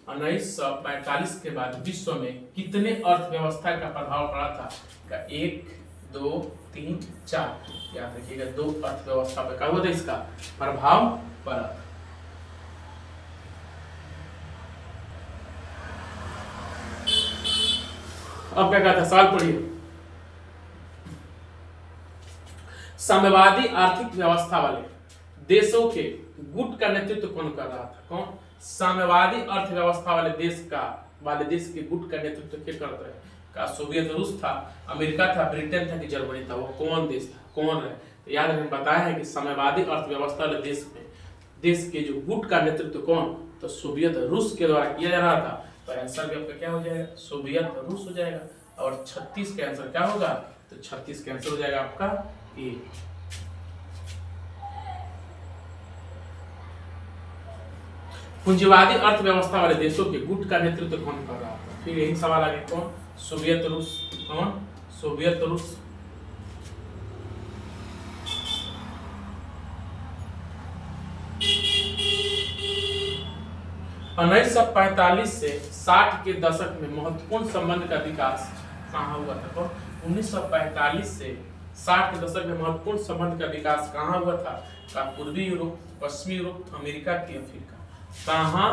Speaker 1: 1945 के बाद विश्व में कितने अर्थव्यवस्था का प्रभाव पड़ा था, का 1, 2, 3, 4। याद रखिएगा 2 अर्थव्यवस्था पर क्या हुआ था, इसका प्रभाव पड़ा था। अब क्या कहता है, सवाल पढ़िए। साम्यवादी आर्थिक व्यवस्था वाले देशों के गुट का नेतृत्व कौन कर रहा था, कौन, साम्यवादी अर्थव्यवस्था वाले देश के गुट का नेतृत्व क्या करता है, का सोवियत रूस था, अमेरिका था, ब्रिटेन था कि जर्मनी था, वो कौन देश था, कौन है, तो याद रखें बताया है कि साम्यवादी अर्थव्यवस्था वाले देश के जो गुट का नेतृत्व कौन, तो सोवियत रूस के द्वारा किया जा रहा था। तो आंसर भी आपका क्या हो जाएगा, सोवियत रूस हो जाएगा। और 36 का आंसर क्या होगा, तो 36 का आंसर हो जाएगा आपका ए। पूंजीवादी अर्थव्यवस्था वाले देशों के गुट का नेतृत्व कौन कर रहा था, फिर यही सवाल आगे, कौन, सोवियत रूस, कौन, सोवियत रूस। उन्नीस सौ 45 से 60 के दशक में महत्वपूर्ण संबंध का विकास कहाँ हुआ था, तो 1945 से 60 के दशक में महत्वपूर्ण संबंध का विकास कहाँ हुआ था, का पूर्वी यूरोप, पश्चिमी यूरोप, अमेरिका की अफ्रीका, कहाँ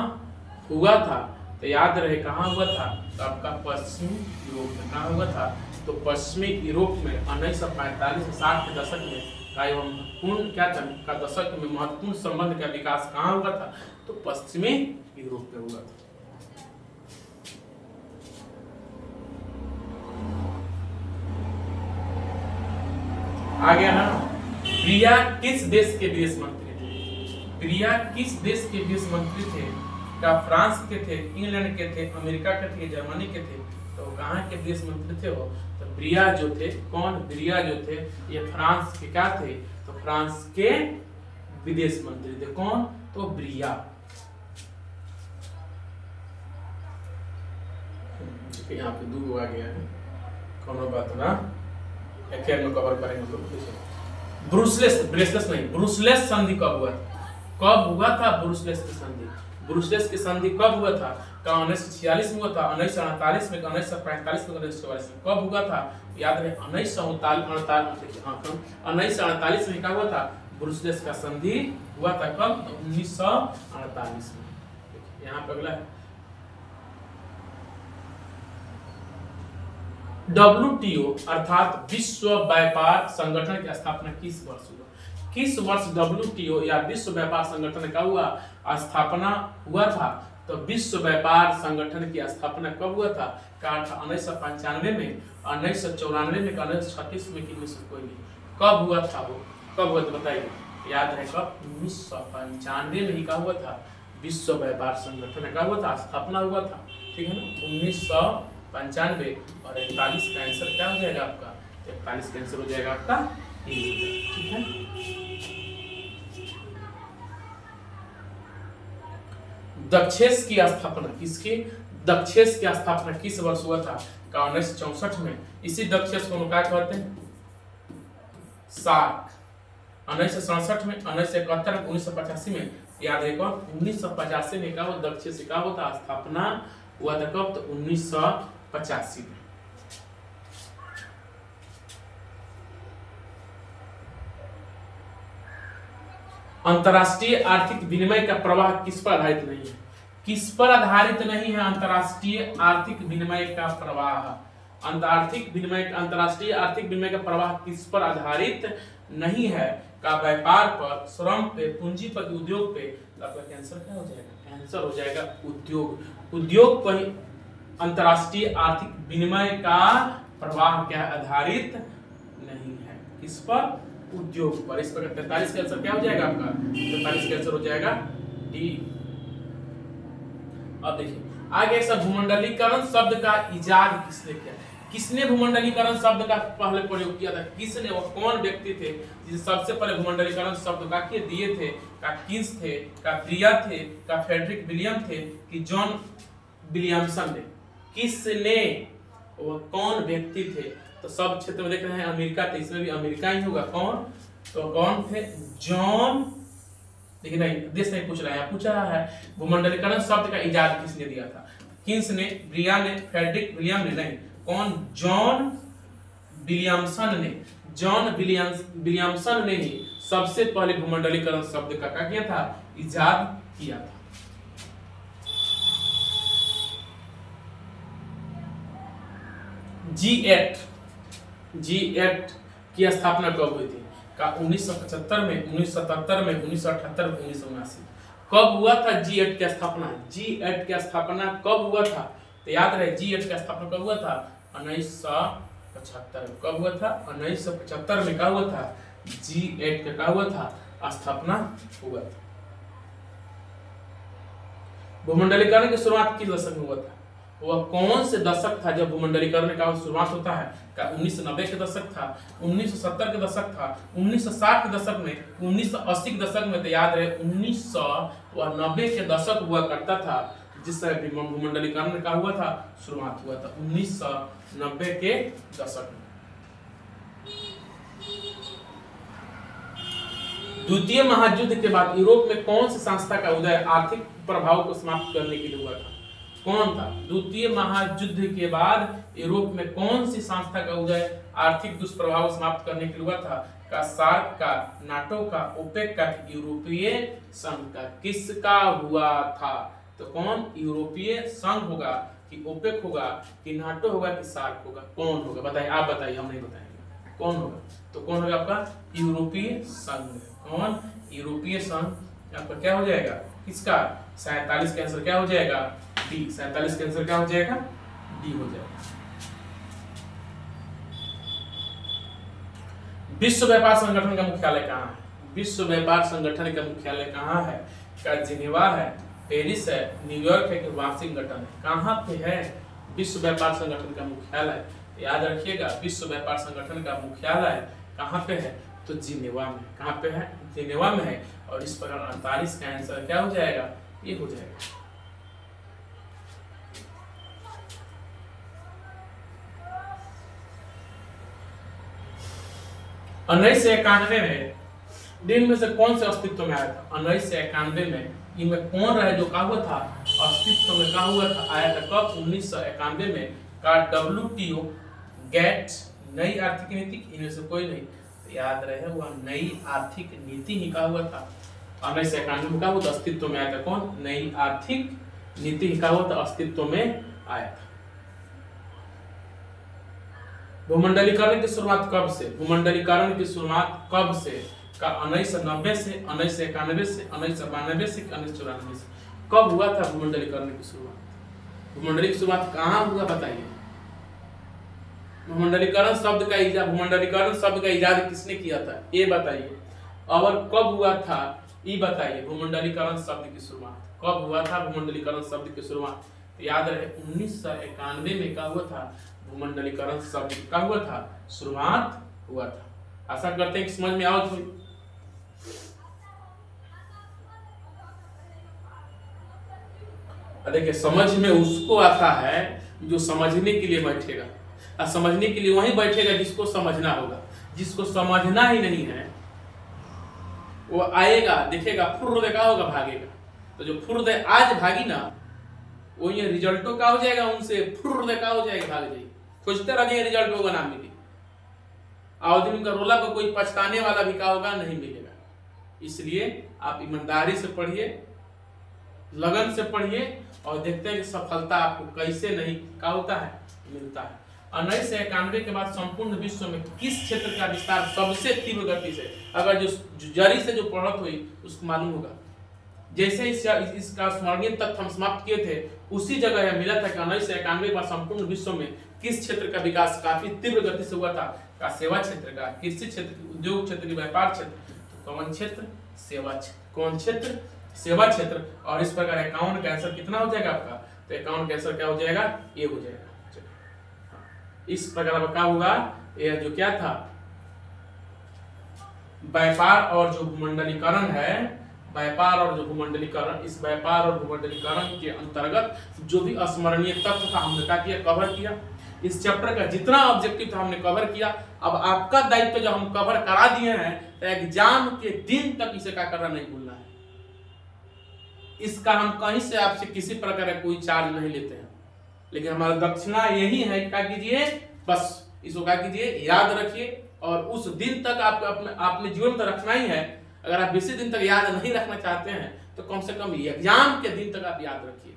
Speaker 1: हुआ था, तो याद रहे कहाँ हुआ था, तो आपका पश्चिमी यूरोप में। कहाँ हुआ था, तो पश्चिमी यूरोप में 1945 से 60 के दशक में महत्वपूर्ण क्या था, का दशक में महत्वपूर्ण संबंध का विकास कहाँ हुआ था, तो पश्चिमी यूरोप में हुआ था। आ गया ना। प्रिया किस देश के विदेश मंत्री थे, प्रिया किस देश के विदेश मंत्री थे, का फ्रांस के थे, इंग्लैंड के थे, अमेरिका के थे, जर्मनी के थे, तो कहाँ के विदेश मंत्री थे वो, तो प्रिया जो थे, कौन, प्रिया जो थे ये फ्रांस के क्या थे, तो फ्रांस के विदेश मंत्री थे, कौन, तो प्रिया। यहाँ पे 2 आ गया है, कौन बात ना, अखिर में कवर करेंगे तो ब्रुसेल्स नहीं, ब्रुसेल्स संधि कब हुआ था, कब हुआ था ब्रुसेल्स की संधि, ब्रुसेल्स की संधि कब हुआ था, का 1946 में हुआ था, 1948 में, 1945 में, 1944 में। कब हुआ था, याद रहे 1948 में क्या हुआ था, ब्रुसेल्स का संधि हुआ था, कब, 1948 में। यहाँ पे अगला है WTO अर्थात विश्व व्यापार संगठन की स्थापना किस वर्ष हुआ, किस वर्ष WTO या विश्व व्यापार संगठन का हुआ स्थापना हुआ था, तो विश्व व्यापार संगठन की स्थापना कब हुआ था, का 1995 में, 1994 में, 1936 में, कि कोई नहीं, कब हुआ था वो, कब हुआ था बताइए, याद है कब, 1995 में ही का हुआ था, विश्व व्यापार संगठन का हुआ था, स्थापना हुआ था, ठीक है ना, 1995। और 41 का आंसर क्या हो जाएगा आपका, 41 का आंसर हो जाएगा आपका ए, ठीक है। दक्षेस की स्थापना किसकी, दक्षेस की स्थापना किस वर्ष हुआ था, का 1964 में। इसी दक्षेस को क्या कहते हैं, सार्क, 1967 में, 1971 में, 1985 में, याद है कौन, 1985 में का वो दक्षेस का वो था स्थापना हुआ था, कब, तो 1985 में। अंतरराष्ट्रीय आर्थिक विनिमय का प्रवाह किस पर आधारित नहीं है? किस पर आधारित नहीं है अंतरराष्ट्रीय आर्थिक विनिमय का प्रवाह? अंतरराष्ट्रीय आर्थिक विनिमय का प्रवाह किस पर आधारित नहीं है? का व्यापार पर, श्रम पे, पूंजीपति उद्योग पे। तो आपका कैंसर क्या हो जाएगा? कैंसर हो जाएगा उद्योग। उद्योग पर अंतरराष्ट्रीय आर्थिक विनिमय का प्रवाह क्या आधारित नहीं है? किस पर? उद्योग पर। इस पर 43 का आंसर क्या हो जाएगा आपका? 43 का आंसर हो जाएगा डी। अब देखिए आगे सब भूमंडलीकरण शब्द का इजाद किसने किया? किसने भूमंडलीकरण शब्द का पहले प्रयोग किया था? किसने? वो कौन व्यक्ति थे जिसे सबसे पहले भूमंडलीकरण शब्द का के दिए थे? का किन्स थे? का ब्रिया थे? का फ्रेडरिक विलियम थे? कि जॉन विलियमसन ने? किसने? वो कौन व्यक्ति थे? तो सब क्षेत्र में देख रहे हैं अमेरिका थे, इसमें भी अमेरिका ही होगा। कौन? तो कौन थे? जॉन। लेकिन नहीं, देश नहीं पूछ रहा है, पूछ रहा है भूमंडलीकरण शब्द का इजाद किसने दिया था? किन्स ने? ब्रिया ने? फ्रेडरिक विलियम ने? नहीं, कौन? जॉन विलियमसन ने। जॉन विलियमसन ने ही सबसे पहले भूमंडलीकरण शब्द का क्या किया था? इजाद किया था। G8 की स्थापना कब हुई थी? का 1975 में, 1977 में, 1978 में, 1979। कब हुआ था G8 की स्थापना? G8 की स्थापना कब हुआ था? तो याद रहे G8 की स्थापना कब हुआ था? 1975। कब हुआ था? 1975 में। क्या हुआ था? G8 का क्या हुआ था? स्थापना हुआ था। भूमंडलीकरण की शुरुआत किस दशक में हुआ था? वह कौन से दशक था जब भूमंडलीकरण का शुरुआत होता है? का 1990 के दशक था, 1970 के दशक था, 1960 के दशक में, 1980 के दशक में। तो याद रहे 1990 के दशक हुआ करता था जिस समय भूमंडलीकरण का हुआ था, शुरुआत हुआ था 1990 के दशक में। द्वितीय महायुद्ध के बाद यूरोप में कौन सी संस्था का उदय आर्थिक प्रभाव को समाप्त करने के लिए हुआ था? कौन था? द्वितीय महायुद्ध के बाद यूरोप में कौन सी संस्था का उदय आर्थिक दुष्प्रभाव समाप्त करने के लिए हुआ था? का सार्क का, नाटो का, ओपेक का, यूरोपीय संघ का? किसका हुआ था? तो कौन? यूरोपीय संघ होगा कि ओपेक होगा कि नाटो होगा कि सार्क होगा? कौन होगा? बताइए, आप बताइए, हम नहीं बताएंगे। कौन होगा? तो कौन होगा आपका? यूरोपीय संघ। कौन? यूरोपीय संघ। आपका क्या हो जाएगा? किसका? 47 का आंसर क्या हो जाएगा? डी। 47 का आंसर क्या हो जाएगा? डी हो जाएगा। विश्व व्यापार संगठन का मुख्यालय कहाँ है? विश्व व्यापार संगठन का मुख्यालय कहाँ है? क्या जिनेवा है, पेरिस है, न्यूयॉर्क है कि वाशिंगटन है? कहाँ पे है विश्व व्यापार संगठन का मुख्यालय? याद रखिएगा विश्व व्यापार संगठन का मुख्यालय कहाँ पे है? तो जिनेवा में। कहाँ पे है? जिनेवा में है। और इस प्रकार 48 का आंसर क्या हो जाएगा? ये हो जाएगा। उन्नीस सौ 91 में दिन में से कौन से अस्तित्व में आया था? 1991 में इनमें कौन रहे जो क्या हुआ था? अस्तित्व में क्या हुआ था? आया था। कब? 1991 में। का WTO, GATT, नई आर्थिक नीति, इनमें से कोई नहीं। तो याद रहे वह नई आर्थिक नीति ही क्या हुआ था? 1991 में क्या हुआ था? अस्तित्व में आया था। कौन? नई आर्थिक नीति ही क्या हुआ था? अस्तित्व में आया था। भूमंडलीकरण की शुरुआत कब से? भूमंडलीकरण की शुरुआत कब से? का 1990 से, 1991 से, 1992 से, 1994 से। कब हुआ था भूमंडलीकरण की शुरुआत? भूमंडली की शुरुआत कहाँ हुआ बताइए? भूमंडलीकरण शब्द का इजाद किसने किया था? ये बताइए। और कब हुआ था ये बताइए। भूमंडलीकरण शब्द की शुरुआत कब हुआ था? भूमंडलीकरण शब्द की शुरुआत याद रहे 1991 में क्या हुआ था? भूमंडलीकरण शब्द का हुआ था? शुरुआत हुआ था। आशा करते हैं कि समझ में आओ। देखिए समझ में उसको आता है जो समझने के लिए बैठेगा, और समझने के लिए वही बैठेगा जिसको समझना होगा। जिसको समझना ही नहीं है वो आएगा, देखेगा, फुर्र देखा होगा, भागेगा। तो जो फुर्र आज भागी ना, वो ये रिजल्टों का हो जाएगा, उनसे फुर्र देखा हो जाएगा, भाग जाएगी, खोजते रहिए रिजल्ट होगा, ना मिले। और दिन का रोला पर कोई पछताने वाला भी का होगा, नहीं मिलेगा। इसलिए आप ईमानदारी से पढ़िए, लगन से पढ़िए और देखते हैं कि सफलता आपको कैसे नहीं क्या होता है मिलता है। 1991 के बाद संपूर्ण विश्व में किस क्षेत्र का विस्तार सबसे तीव्र गति से, अगर जो जरी से जो पढ़त हुई उसको मालूम होगा। जैसे इसका स्मरणीय तथ्य हम समाप्त किए थे, उसी जगह यह मिला था कि 1991 के बाद संपूर्ण विश्व में किस क्षेत्र का विकास काफी तीव्र गति से हुआ था, का सेवा क्षेत्र का, कृषि क्षेत्र, उद्योग क्षेत्र, व्यापार क्षेत्र। तो कौन क्षेत्र? सेवा क्षेत्र। कौन क्षेत्र? सेवा क्षेत्र। और इस प्रकार 51 का आंसर कितना हो जाएगा आपका? तो 51 का आंसर क्या हो जाएगा? ए हो जाएगा। इस प्रकार का क्या होगा? यह जो क्या था, व्यापार और जो भूमंडलीकरण है, व्यापार और जो भूमंडलीकरण, इस व्यापार और भूमंडलीकरण के अंतर्गत जो भी अस्मरणीय तथ्य था हमने क्या किया? कवर किया। इस चैप्टर का जितना ऑब्जेक्टिव था हमने कवर किया। अब आपका दायित्व जब हम कवर करा दिए हैं तो एग्जाम के दिन तक इसे क्या करना नहीं भूलना है। इसका हम कहीं से आपसे किसी प्रकार का कोई चार्ज नहीं लेते हैं, लेकिन हमारा दक्षिणा यही है, क्या कीजिए, बस इसको क्या कीजिए, याद रखिए। और उस दिन तक आपने जीवन में रखना ही है। अगर आप बेसी दिन तक याद नहीं रखना चाहते हैं तो कम से कम एग्जाम के दिन तक आप याद रखिए।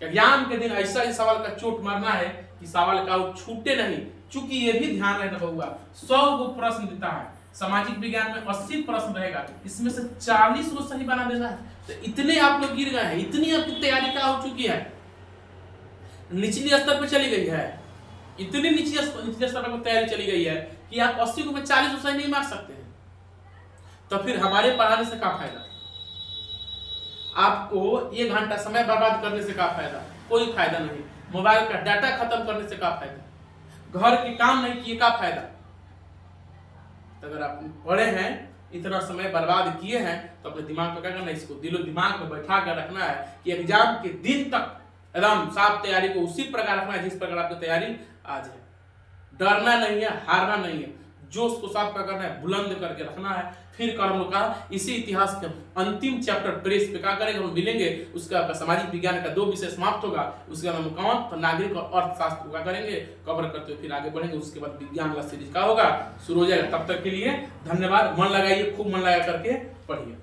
Speaker 1: एग्जाम के दिन ऐसा ही सवाल का चोट मारना है कि सवाल का छूटे नहीं। चूंकि ये भी ध्यान रखना होगा 100 गो प्रश्न देता है, सामाजिक विज्ञान में 80 प्रश्न रहेगा, इसमें से 40 को सही बना देना है। तो इतने आप लोग गिर गए हैं, इतनी आपकी तैयारी क्या हो चुकी है, निचली स्तर पर चली गई है, इतनी निचले स्तर पर तैयारी चली गई है कि आप 80 को 40 को सही नहीं मार सकते हैं। तो फिर हमारे पढ़ाने से क्या फायदा? आपको 1 घंटा समय बर्बाद करने से क्या फायदा? कोई फायदा नहीं। मोबाइल का डाटा खत्म करने से क्या फायदा? घर के काम नहीं किए क्या फायदा? तो अगर आप पढ़े हैं, इतना समय बर्बाद किए हैं, तो अपने दिमाग में क्या करना है, इसको दिलो दिमाग में बैठा कर रखना है कि एग्जाम के दिन तक एकदम साफ तैयारी को उसी प्रकार रखना है जिस प्रकार आपकी तैयारी आज है। डरना नहीं है, हारना नहीं है, जोश को साफ करना है, बुलंद करके रखना है। फिर कर हम लोग का इसी इतिहास के अंतिम चैप्टर प्रेस पे क्या करेंगे, हम मिलेंगे। उसका सामाजिक विज्ञान का 2 विषय समाप्त होगा, उसके बाद हम कौन तो नागरिक और अर्थशास्त्र का करेंगे, कवर करते हुए फिर आगे बढ़ेंगे। उसके बाद विज्ञान का सीरीज का होगा, शुरू हो जाएगा। तब तक के लिए धन्यवाद। मन लगाइए, खूब मन लगा करके पढ़िए।